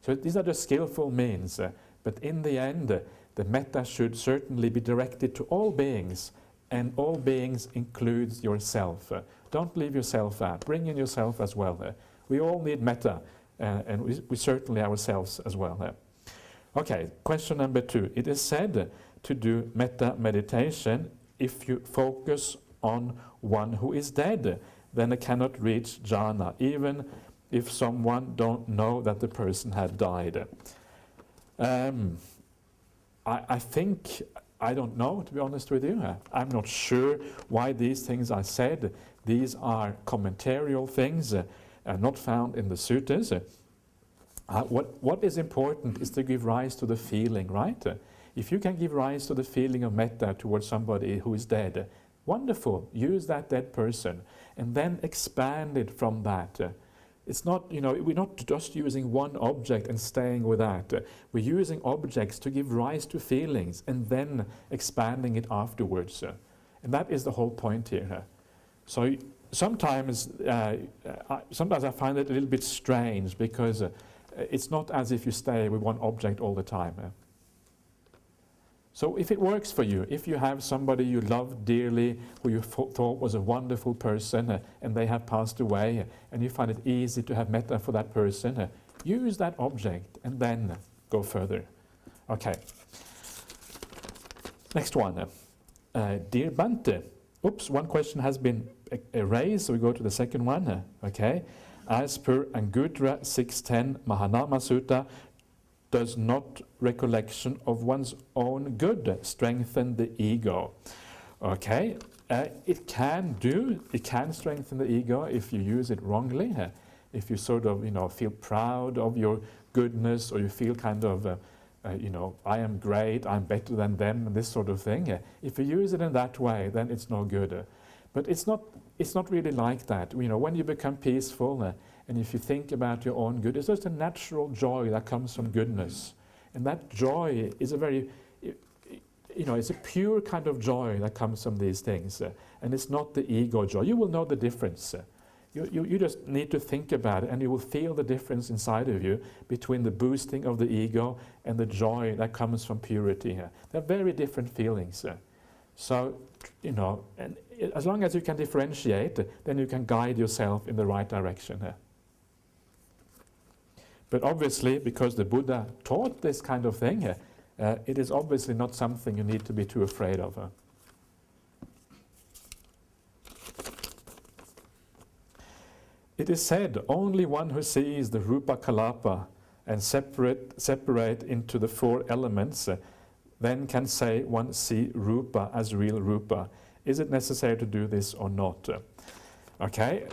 So these are just skillful means. But in the end, the metta should certainly be directed to all beings. And all beings includes yourself. Don't leave yourself out. Bring in yourself as well. We all need metta. And we certainly ourselves as well. Okay, question number 2. It is said to do metta meditation if you focus on one who is dead. then they cannot reach jhana, even if someone don't know that the person had died. I think, I don't know, to be honest with you. I'm not sure why these things are said. These are commentarial things, not found in the suttas. What is important is to give rise to the feeling, right? If you can give rise to the feeling of metta towards somebody who is dead, wonderful, use that dead person, and then expand it from that. It's not, we're not just using one object and staying with that. We're using objects to give rise to feelings and then expanding it afterwards. And that is the whole point here. So sometimes I find it a little bit strange, because it's not as if you stay with one object all the time. So if it works for you, if you have somebody you love dearly, who you thought was a wonderful person, and they have passed away, and you find it easy to have metta for that person, use that object and then go further. Okay. Next one. Dear Bante, oops, one question has been erased, so we go to the second one. Okay. As per Anguttara 610 Mahanama Sutta, does not recollection of one's own good strengthen the ego? Okay, it can strengthen the ego if you use it wrongly. If you sort of, feel proud of your goodness, or you feel kind of, I am great, I'm better than them, and this sort of thing. If you use it in that way, then it's no good. But it's not really like that. When you become peaceful, and if you think about your own good, it's just a natural joy that comes from goodness. And that joy is a very, it's a pure kind of joy that comes from these things. And it's not the ego joy. You will know the difference. You just need to think about it, and you will feel the difference inside of you between the boosting of the ego and the joy that comes from purity. They're very different feelings. So, and as long as you can differentiate, then you can guide yourself in the right direction. But obviously, because the Buddha taught this kind of thing, it is obviously not something you need to be too afraid of. It is said, only one who sees the Rupa Kalapa and separate into the four elements, then can say one see Rupa as real Rupa. Is it necessary to do this or not? Okay,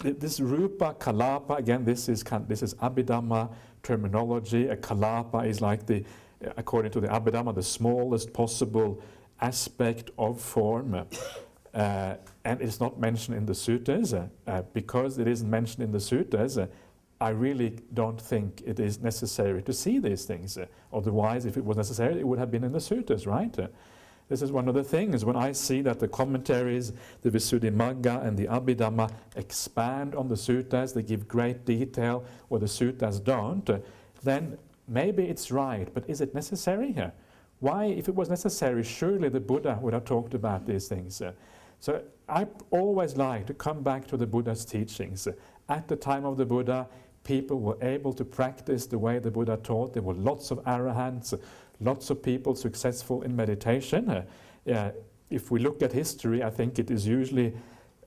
this Rupa Kalapa, again, this is Abhidhamma terminology. A Kalapa is like according to the Abhidhamma, the smallest possible aspect of form. And it's not mentioned in the suttas. Because it isn't mentioned in the suttas, I really don't think it is necessary to see these things. Otherwise, if it was necessary, it would have been in the suttas, right? This is one of the things. When I see that the commentaries, the Visuddhimagga and the Abhidhamma, expand on the suttas, they give great detail where the suttas don't, then maybe it's right. But is it necessary here? Why, if it was necessary, surely the Buddha would have talked about these things. So I always like to come back to the Buddha's teachings. At the time of the Buddha, people were able to practice the way the Buddha taught. There were lots of arahants, lots of people successful in meditation. If we look at history, I think it is usually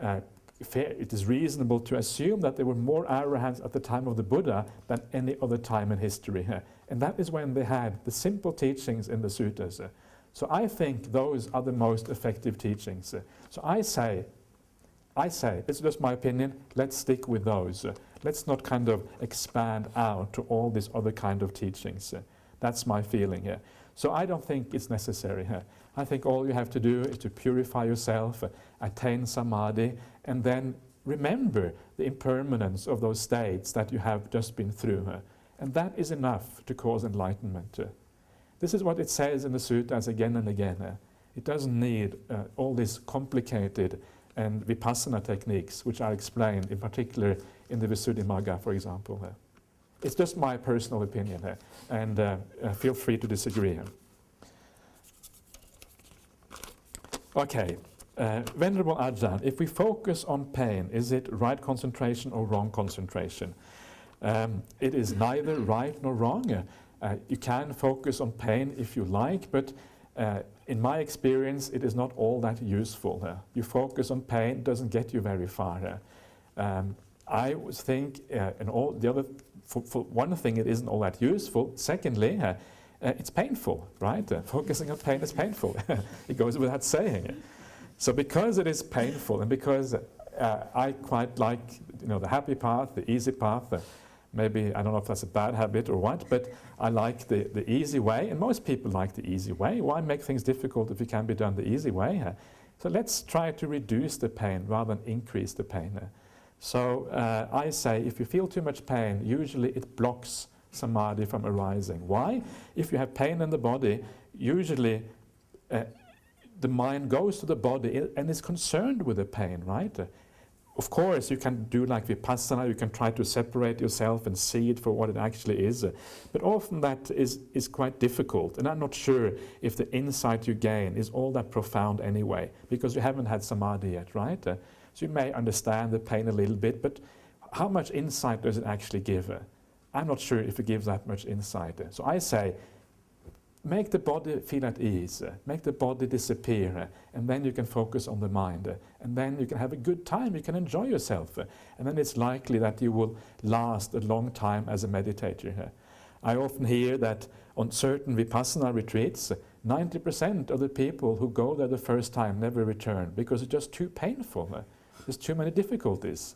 it is reasonable to assume that there were more arahants at the time of the Buddha than any other time in history. And that is when they had the simple teachings in the suttas. So I think those are the most effective teachings. So I say, it's just my opinion, let's stick with those. Let's not kind of expand out to all these other kind of teachings. That's my feeling here. So I don't think it's necessary here. I think all you have to do is to purify yourself, attain samadhi, and then remember the impermanence of those states that you have just been through. And that is enough to cause enlightenment. This is what it says in the suttas again and again. It doesn't need all these complicated and vipassana techniques, which are explained in particular in the Visuddhimagga, for example. It's just my personal opinion here, and feel free to disagree. Okay, Venerable Ajahn, if we focus on pain, is it right concentration or wrong concentration? It is neither right nor wrong. You can focus on pain if you like, but In my experience, it is not all that useful. You focus on pain, doesn't get you very far. I would think, and all the other, for one thing, it isn't all that useful. Secondly, it's painful, right? Focusing on pain is painful. It goes without saying. So because it is painful, and because I quite like, the happy path, the easy path. Maybe, I don't know if that's a bad habit or what, but I like the easy way, and most people like the easy way. Why make things difficult if it can be done the easy way? So let's try to reduce the pain rather than increase the pain. So I say, if you feel too much pain, usually it blocks samadhi from arising. Why? If you have pain in the body, usually the mind goes to the body and is concerned with the pain, right? Of course, you can do like vipassana, you can try to separate yourself and see it for what it actually is, but often that is quite difficult, and I'm not sure if the insight you gain is all that profound anyway, because you haven't had samadhi yet, right? So you may understand the pain a little bit, but how much insight does it actually give? I'm not sure if it gives that much insight. So I say, make the body feel at ease, make the body disappear, and then you can focus on the mind, and then you can have a good time, you can enjoy yourself, and then it's likely that you will last a long time as a meditator. I often hear that on certain vipassana retreats, 90% of the people who go there the first time never return, because it's just too painful, there's too many difficulties,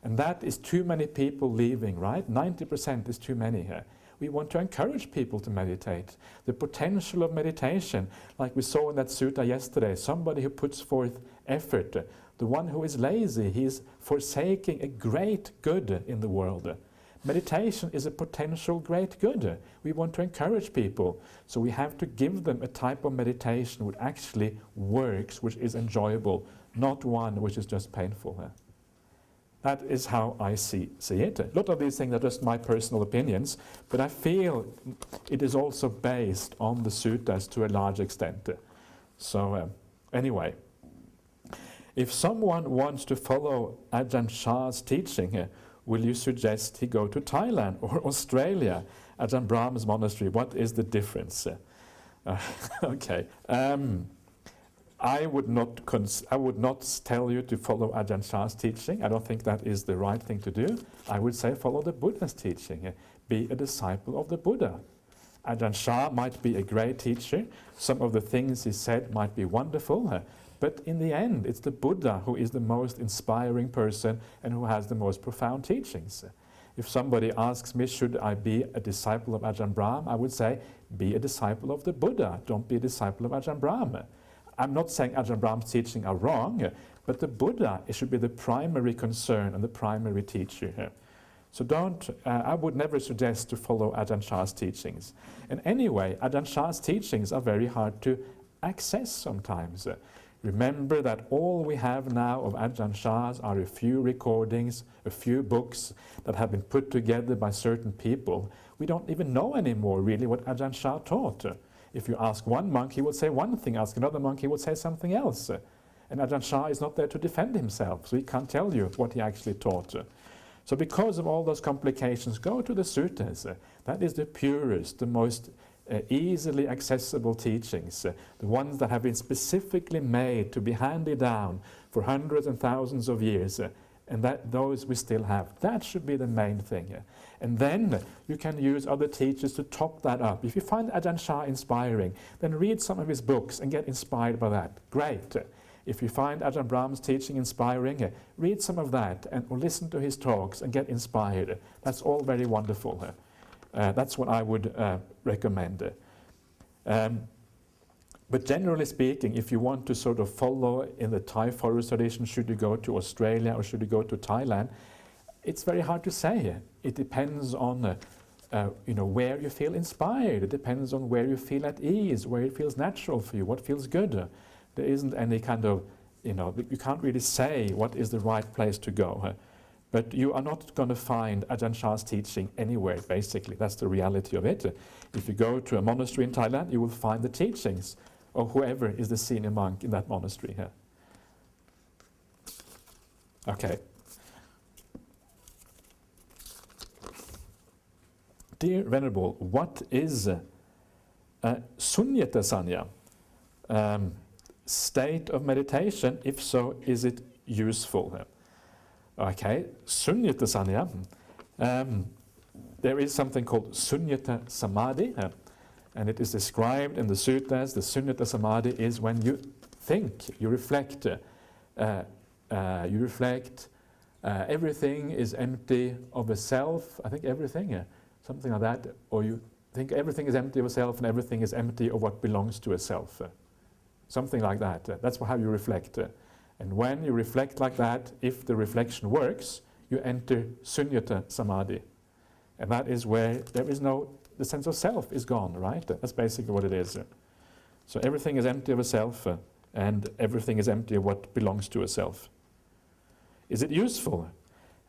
and that is too many people leaving, right? 90% is too many here. We want to encourage people to meditate. The potential of meditation, like we saw in that sutta yesterday, somebody who puts forth effort, the one who is lazy, he is forsaking a great good in the world. Meditation is a potential great good. We want to encourage people, so we have to give them a type of meditation which actually works, which is enjoyable, not one which is just painful. That is how I see it. A lot of these things are just my personal opinions, but I feel it is also based on the suttas to a large extent. So anyway, if someone wants to follow Ajahn Chah's teaching, will you suggest he go to Thailand or Australia, Ajahn Brahm's monastery? What is the difference? Okay. I would not tell you to follow Ajahn Chah's teaching. I don't think that is the right thing to do. I would say follow the Buddha's teaching. Be a disciple of the Buddha. Ajahn Chah might be a great teacher. Some of the things he said might be wonderful. But in the end, it's the Buddha who is the most inspiring person and who has the most profound teachings. If somebody asks me, should I be a disciple of Ajahn Brahm? I would say, be a disciple of the Buddha. Don't be a disciple of Ajahn Brahm. I'm not saying Ajahn Brahm's teaching are wrong, but the Buddha, it should be the primary concern and the primary teacher here. So I would never suggest to follow Ajahn Chah's teachings. And anyway, Ajahn Chah's teachings are very hard to access sometimes. Remember that all we have now of Ajahn Chah's are a few recordings, a few books that have been put together by certain people. We don't even know anymore really what Ajahn Chah taught. If you ask one monk, he would say one thing, ask another monk, he would say something else. And Ajahn Chah is not there to defend himself, so he can't tell you what he actually taught. So because of all those complications, go to the suttas. That is the purest, the most easily accessible teachings, the ones that have been specifically made to be handed down for hundreds and thousands of years, and those we still have. That should be the main thing. And then you can use other teachers to top that up. If you find Ajahn Chah inspiring, then read some of his books and get inspired by that. Great. If you find Ajahn Brahm's teaching inspiring, read some of that or listen to his talks and get inspired. That's all very wonderful. That's what I would recommend. But generally speaking, if you want to sort of follow in the Thai forest tradition, should you go to Australia or should you go to Thailand? It's very hard to say. It depends on where you feel inspired. It depends on where you feel at ease, where it feels natural for you, what feels good. There isn't any kind of, you can't really say what is the right place to go. But you are not going to find Ajahn Chah's teaching anywhere, basically. That's the reality of it. If you go to a monastery in Thailand, you will find the teachings of whoever is the senior monk in that monastery here. Okay. Dear Venerable, what is sunyata sanya? state of meditation? If so, is it useful? Okay, sunyata sanya. There is something called sunyata samadhi, and it is described in the suttas. The sunyata samadhi is when you think, you reflect, everything is empty of a self. I think everything, something like that, or you think everything is empty of a self and everything is empty of what belongs to a self. Something like that. That's how you reflect. And when you reflect like that, if the reflection works, you enter sunyata samadhi. And that is where there is no, the sense of self is gone, right? That's basically what it is. So everything is empty of a self, and everything is empty of what belongs to a self. Is it useful?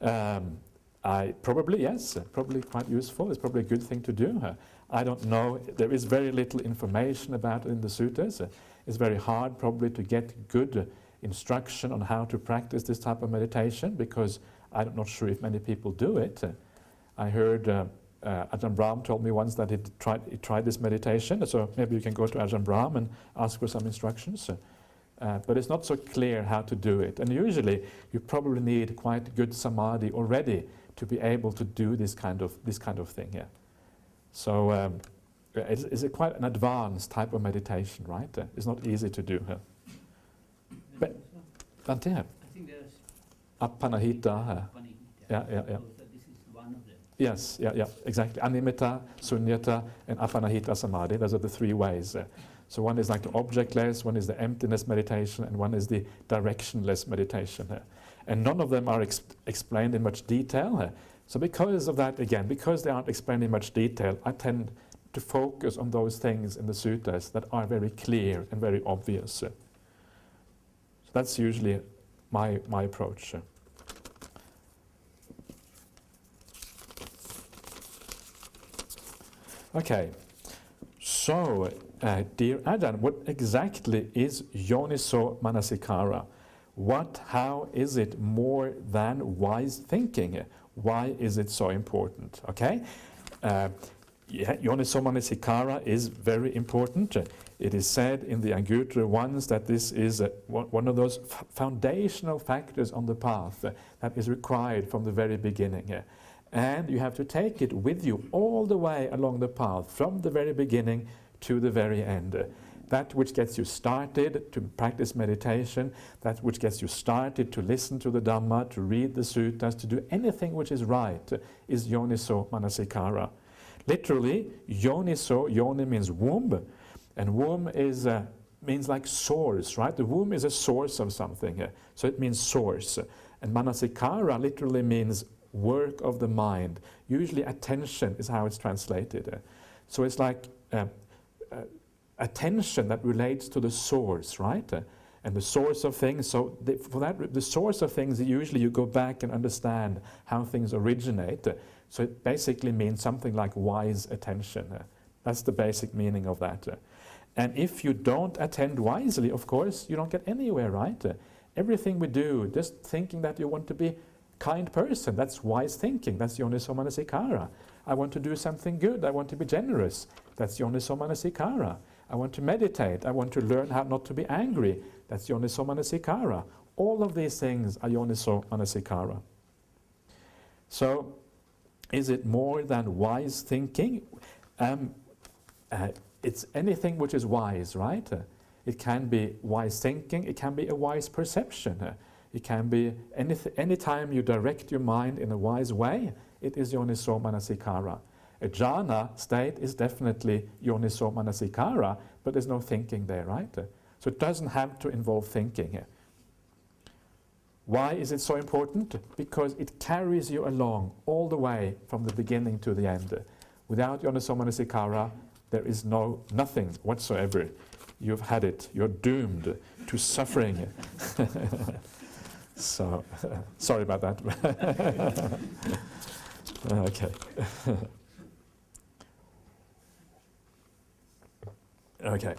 Probably yes, probably quite useful. It's probably a good thing to do. I don't know, there is very little information about it in the suttas. It's very hard probably to get good instruction on how to practice this type of meditation, because I'm not sure if many people do it. I heard Ajahn Brahmali told me once that he tried this meditation, so maybe you can go to Ajahn Brahmali and ask for some instructions. But it's not so clear how to do it. And usually you probably need quite good samadhi already to be able to do this kind of thing. Yeah. So it's quite an advanced type of meditation, right? It's not easy to do. But Bante, I think there's Apanahita. Yeah. So this is one of them. Yes, yeah, exactly. Animita, sunyata, and apanahita samadhi. Those are the three ways. So one is like the objectless, one is the emptiness meditation, and one is the directionless meditation. And none of them are explained in much detail. So because of that, again, because they aren't explained in much detail, I tend to focus on those things in the suttas that are very clear and very obvious. So that's usually my approach. Okay, so dear Ajahn, what exactly is yoniso manasikara? How is it more than wise thinking? Why is it so important? Okay, yoniso manasikara is very important. It is said in the Anguttara once that this is one of those foundational factors on the path that is required from the very beginning. And you have to take it with you all the way along the path, from the very beginning to the very end. That which gets you started to practice meditation, that which gets you started to listen to the Dhamma, to read the suttas, to do anything which is right, is yoniso manasikara. Literally, yoni means womb, and womb is means like source, right? The womb is a source of something, so it means source. And manasikara literally means work of the mind. Usually attention is how it's translated. So it's like attention that relates to the source, right? And the source of things, so the source of things, usually you go back and understand how things originate. So it basically means something like wise attention. That's the basic meaning of that. And if you don't attend wisely, of course, you don't get anywhere, right? Everything we do, just thinking that you want to be kind person, that's wise thinking, that's yoniso manasikara. I want to do something good, I want to be generous, that's yoniso manasikara. I want to meditate, I want to learn how not to be angry, that's yoniso manasikara. All of these things are yoniso manasikara. So, is it more than wise thinking? It's anything which is wise, right? It can be wise thinking, it can be a wise perception. It can be any time you direct your mind in a wise way, it is yoniso manasikara. A jhana state is definitely yoniso manasikara, but there's no thinking there, right? So it doesn't have to involve thinking. Why is it so important? Because it carries you along all the way from the beginning to the end. Without yoniso manasikara, there is nothing whatsoever. You've had it. You're doomed to suffering. So, sorry about that. Okay. Okay.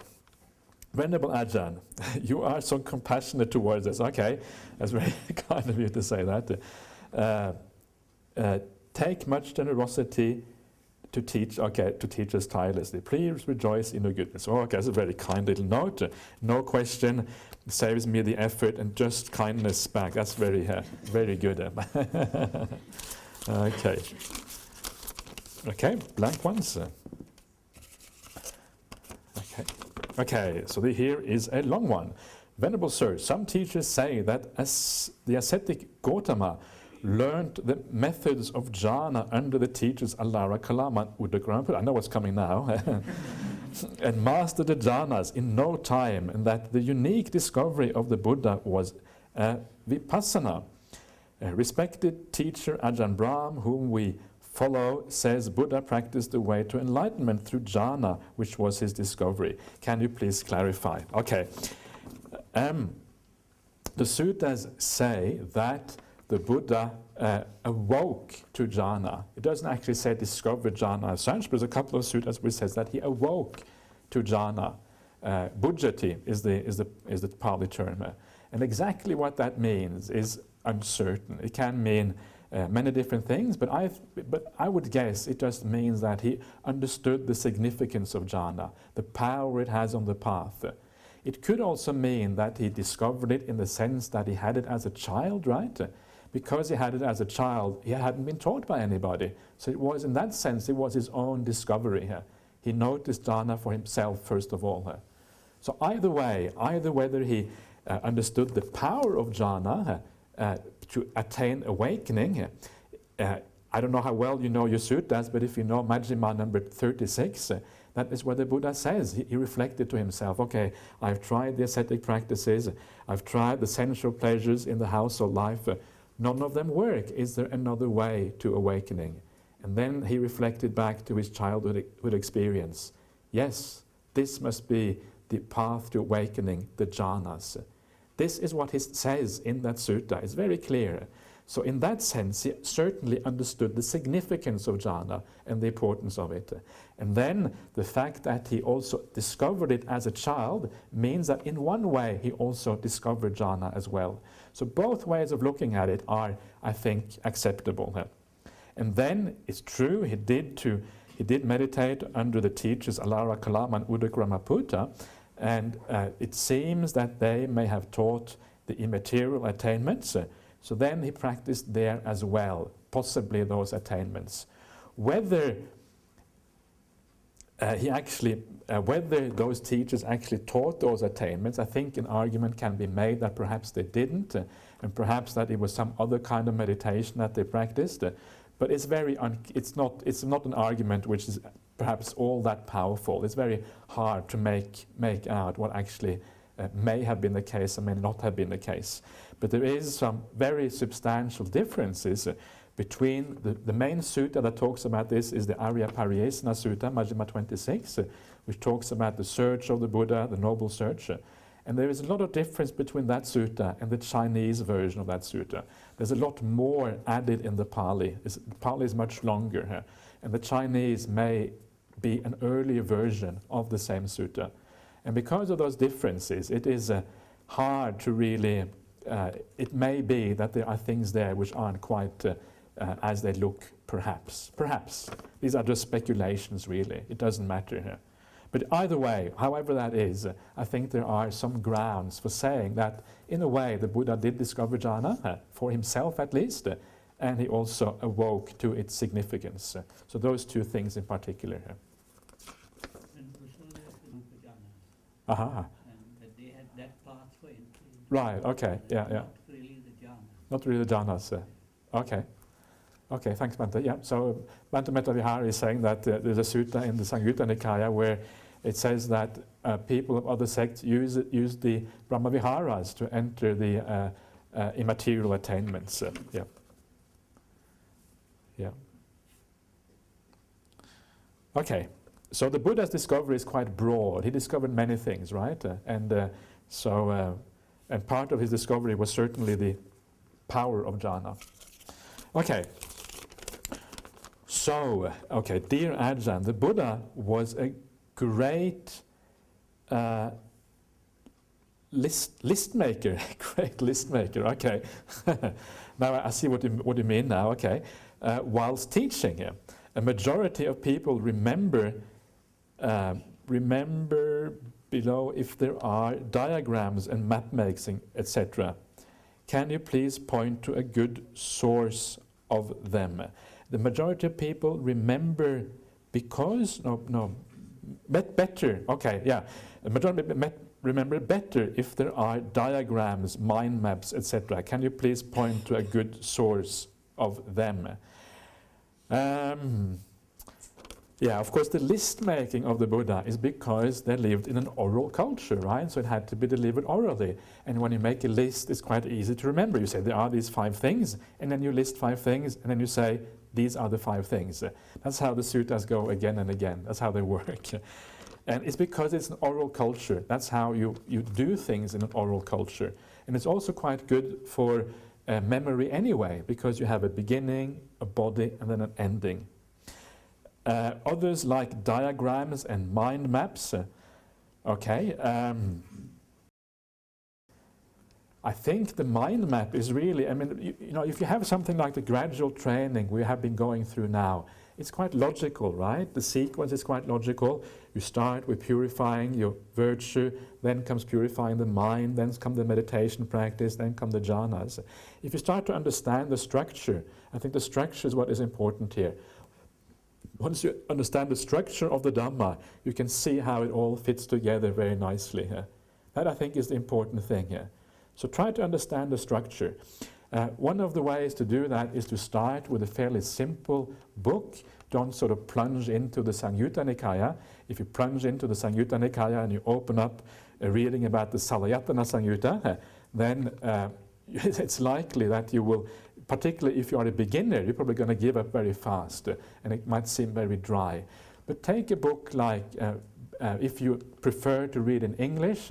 Venerable Ajahn, you are so compassionate towards us. Okay, that's very kind of you to say that. Take much generosity to teach us tirelessly. Please rejoice in your goodness. Oh, okay, that's a very kind little note. No question saves me the effort and just kindness back. That's very good. Okay. Okay, blank ones. Okay, so here is a long one. Venerable Sir, some teachers say that as the ascetic Gautama learned the methods of jhana under the teachers Alara, Kalama, and Udagrama, I know what's coming now, and mastered the jhanas in no time, and that the unique discovery of the Buddha was vipassana. Respected teacher Ajahn Brahm, whom we follow, says Buddha practiced the way to enlightenment through jhana, which was his discovery. Can you please clarify? Okay. The suttas say that the Buddha awoke to jhana. It doesn't actually say discovered jhana as such, but there's a couple of suttas which says that he awoke to jhana. Bhujati is the Pali term. And exactly what that means is uncertain. It can mean many different things, but I would guess it just means that he understood the significance of jhana, the power it has on the path. It could also mean that he discovered it in the sense that he had it as a child, right? Because he had it as a child, he hadn't been taught by anybody. So it was, in that sense, it was his own discovery here. He noticed jhana for himself, first of all. So either way, either whether he understood the power of jhana to attain awakening, I don't know how well you know your suttas, but if you know Majjhima number 36, that is what the Buddha says. He reflected to himself, okay, I've tried the ascetic practices, I've tried the sensual pleasures in the household life, none of them work. Is there another way to awakening? And then he reflected back to his childhood experience. Yes, this must be the path to awakening, the jhanas. This is what he says in that sutta. It's very clear. So in that sense, he certainly understood the significance of jhana and the importance of it. And then the fact that he also discovered it as a child means that in one way he also discovered jhana as well. So both ways of looking at it are, I think, acceptable. And then it's true, he did meditate under the teachers Alara, Kalama, and Udagrama, and it seems that they may have taught the immaterial attainments. So then he practiced there as well, possibly those attainments. Whether whether those teachers actually taught those attainments, I think an argument can be made that perhaps they didn't, and perhaps that it was some other kind of meditation that they practiced. But it's it's not an argument which is perhaps all that powerful. It's very hard to make out what actually may have been the case and may not have been the case. But there is some very substantial differences between the main sutta that talks about this is the Arya Pariyesana Sutta, Majjhima 26, which talks about the search of the Buddha, the noble search. And there is a lot of difference between that sutta and the Chinese version of that sutta. There's a lot more added in the Pali. The Pali is much longer, and the Chinese may be an earlier version of the same sutta. And because of those differences, it is hard to really, it may be that there are things there which aren't quite as they look, perhaps. Perhaps. These are just speculations, really. It doesn't matter here. But either way, however that is, I think there are some grounds for saying that, in a way, the Buddha did discover jhana, for himself at least, and he also awoke to its significance. So those two things in particular here. Aha. And that they had that path for entry. Right, okay, yeah. Not really the jhanas. Not really the jhanas. Okay. Okay, thanks, Bhante. Yeah, so Bhante Metta Vihara is saying that there's a sutta in the Samyutta Nikaya where it says that people of other sects use the Brahma Viharas to enter the immaterial attainments. Yeah. Yeah. Okay. So the Buddha's discovery is quite broad. He discovered many things, right? And part of his discovery was certainly the power of jhana. Okay. So, okay, dear Ajahn, the Buddha was a great list maker. Great list maker. Okay. Now I see what you mean now. Okay. Whilst teaching him. A majority of people remember below if there are diagrams and map making, etc. Can you please point to a good source of them? The majority of people remember because, better, okay, yeah. The majority remember better if there are diagrams, mind maps, etc. Can you please point to a good source of them? Yeah, of course, the list making of the Buddha is because they lived in an oral culture, right? So it had to be delivered orally. And when you make a list, it's quite easy to remember. You say, there are these 5 things, and then you list 5 things, and then you say, these are the 5 things. That's how the suttas go again and again. That's how they work. And it's because it's an oral culture. That's how you do things in an oral culture. And it's also quite good for memory anyway, because you have a beginning, a body, and then an ending. Others like diagrams and mind maps. I think the mind map is really, I mean, you know, if you have something like the gradual training we have been going through now, it's quite logical, right? The sequence is quite logical. You start with purifying your virtue, then comes purifying the mind, then comes the meditation practice, then come the jhanas. If you start to understand the structure, I think the structure is what is important here. Once you understand the structure of the Dhamma, you can see how it all fits together very nicely. That, I think, is the important thing here. So try to understand the structure. One of the ways to do that is to start with a fairly simple book. Don't sort of plunge into the Samyutta Nikaya. If you plunge into the Samyutta Nikaya and you open up a reading about the Salayatana Samyutta, then it's likely that you will, particularly if you are a beginner, you're probably going to give up very fast, and it might seem very dry. But take a book like, if you prefer to read in English,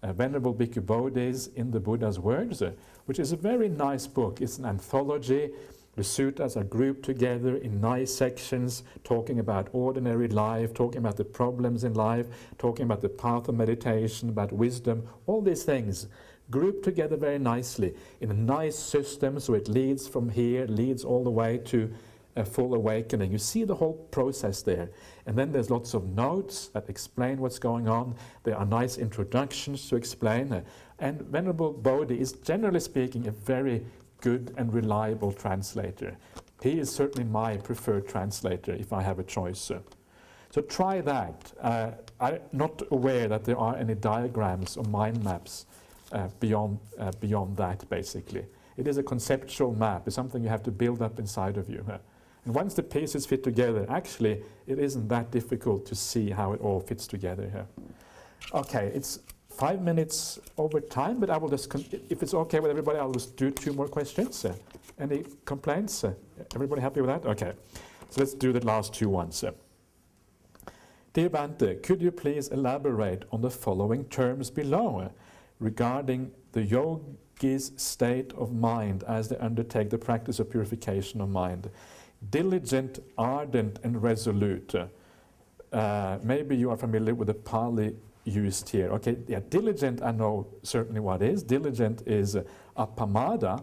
Venerable Bhikkhu Bodhi's In the Buddha's Words, which is a very nice book. It's an anthology. The suttas are grouped together in nice sections, talking about ordinary life, talking about the problems in life, talking about the path of meditation, about wisdom, all these things grouped together very nicely in a nice system, so it leads from here, leads all the way to a full awakening. You see the whole process there. And then there's lots of notes that explain what's going on. There are nice introductions to explain. And Venerable Bodhi is, generally speaking, a very good and reliable translator. He is certainly my preferred translator if I have a choice. So try that. I'm not aware that there are any diagrams or mind maps beyond that, basically. It is a conceptual map. It's something you have to build up inside of you. And once the pieces fit together, actually, it isn't that difficult to see how it all fits together here. Okay, it's 5 minutes over time, but I will just, if it's okay with everybody, I'll just do 2 more questions. Any complaints? Everybody happy with that? Okay, so let's do the last 2 ones. Dear Bhante, could you please elaborate on the following terms below regarding the yogi's state of mind as they undertake the practice of purification of mind? Diligent, ardent, and resolute. Maybe you are familiar with the Pali used here. Okay, yeah, diligent, I know certainly what is. Diligent is appamada,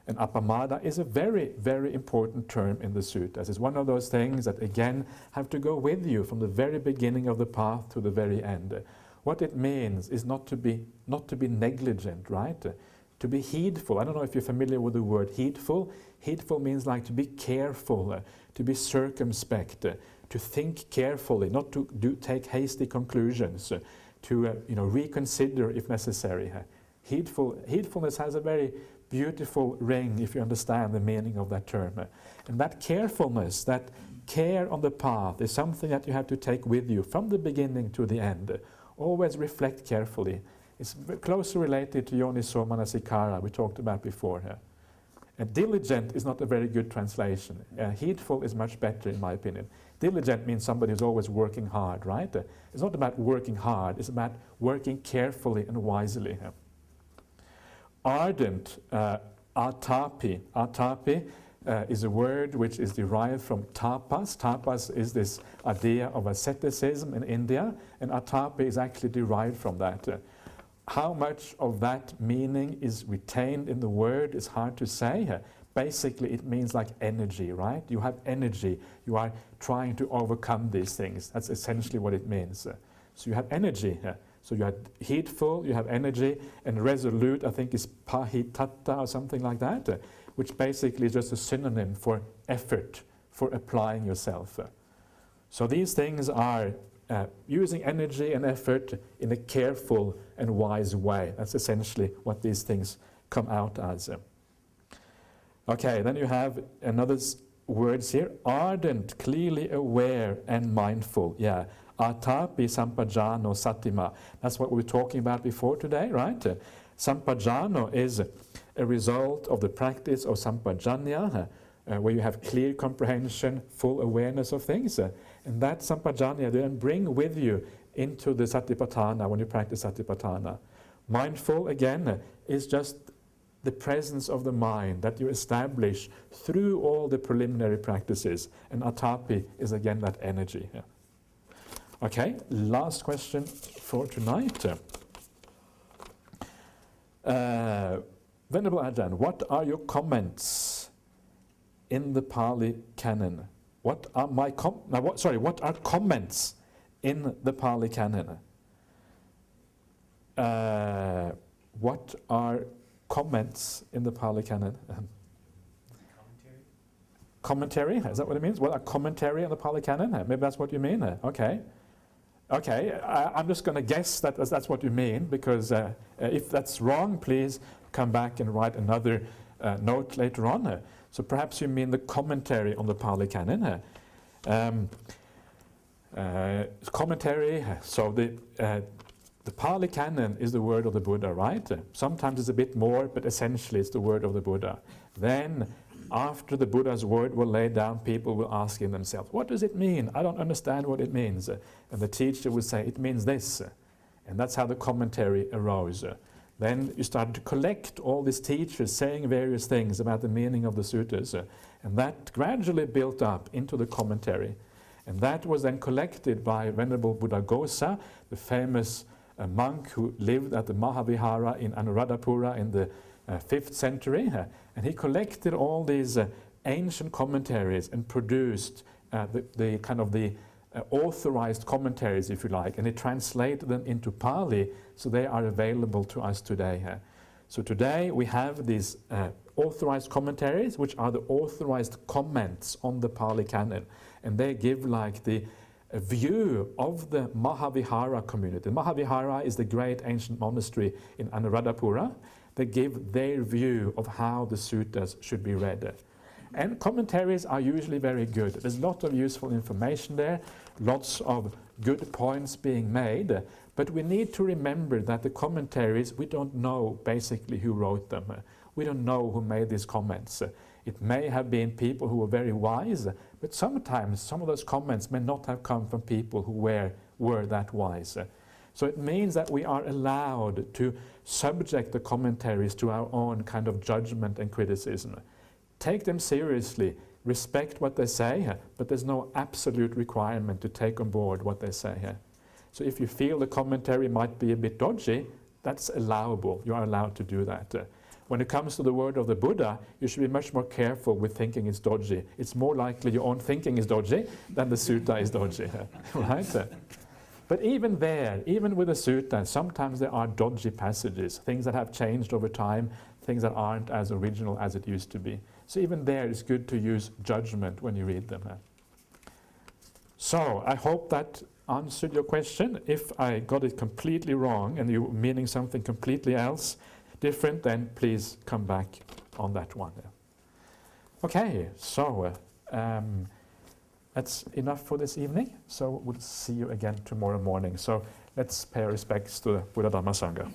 and appamada is a very, very important term in the suttas. It's one of those things that, again, have to go with you from the very beginning of the path to the very end. What it means is not to be negligent, right? To be heedful. I don't know if you're familiar with the word heedful. Heedful means like to be careful, to be circumspect, to think carefully, not to take hasty conclusions, to reconsider if necessary. Heedfulness has a very beautiful ring if you understand the meaning of that term. And that carefulness, that care on the path, is something that you have to take with you from the beginning to the end. Always reflect carefully. It's closely related to yoniso manasikara we talked about before. And diligent is not a very good translation. Heedful is much better in my opinion. Diligent means somebody who's always working hard, right? It's not about working hard, it's about working carefully and wisely. Ardent, atapi. Atapi is a word which is derived from tapas. Tapas is this idea of asceticism in India, and atapi is actually derived from that. How much of that meaning is retained in the word is hard to say. basically it means like energy, right? You have energy. You are trying to overcome these things. That's essentially what it means. So you have energy. So you are heedful, you have energy, and resolute, I think, is pahitata or something like that, which basically is just a synonym for effort, for applying yourself. So these things are using energy and effort in a careful and wise way. That's essentially what these things come out as. Okay, then you have another words here. Ardent, clearly aware and mindful. Yeah. Atapi sampajano satima. That's what we were talking about before today, right? Sampajano is a result of the practice of sampajanya, where you have clear comprehension, full awareness of things. And that sampajanya you then bring with you into the satipatthana when you practice satipatthana. Mindful, again, is just the presence of the mind that you establish through all the preliminary practices. And atapi is again that energy. Yeah. Okay, last question for tonight. Venerable Ajahn, what are your comments in the Pali Canon? What are what are comments in the Pali Canon? What are comments in the Pali Canon? Commentary? Is that what it means? What a commentary on the Pali Canon? Maybe that's what you mean. Okay. Okay, I'm just going to guess that that's what you mean, because if that's wrong, please come back and write another note later on. So perhaps you mean the commentary on the Pali Canon. Commentary, so the Pali Canon is the word of the Buddha, right? Sometimes it's a bit more, but essentially it's the word of the Buddha. Then, after the Buddha's word will lay down, people will ask in themselves, what does it mean? I don't understand what it means. And the teacher will say, it means this. And that's how the commentary arose. Then you started to collect all these teachers saying various things about the meaning of the suttas. And that gradually built up into the commentary. And that was then collected by Venerable Buddhaghosa, the famous monk who lived at the Mahavihara in Anuradhapura in the 5th century, and he collected all these ancient commentaries and produced the kind of the authorized commentaries, if you like, and he translated them into Pali, so they are available to us today. So today we have these authorized commentaries, which are the authorized comments on the Pali Canon, and they give like the view of the Mahavihara community. Mahavihara is the great ancient monastery in Anuradhapura. They give their view of how the suttas should be read. And commentaries are usually very good. There's a lot of useful information there, lots of good points being made, but we need to remember that the commentaries, we don't know basically who wrote them. We don't know who made these comments. It may have been people who were very wise, but sometimes some of those comments may not have come from people who were that wise. So it means that we are allowed to subject the commentaries to our own kind of judgment and criticism. Take them seriously, respect what they say, but there's no absolute requirement to take on board what they say. So if you feel the commentary might be a bit dodgy, that's allowable. You are allowed to do that. When it comes to the word of the Buddha, you should be much more careful with thinking it's dodgy. It's more likely your own thinking is dodgy than the sutta is dodgy, right? But even there, even with the sutta, sometimes there are dodgy passages, things that have changed over time, things that aren't as original as it used to be. So even there, it's good to use judgment when you read them. So I hope that answered your question. If I got it completely wrong and you were meaning something completely else, different, then please come back on that one. Okay, so that's enough for this evening. So we'll see you again tomorrow morning. So let's pay our respects to the Buddha Dhamma Sangha.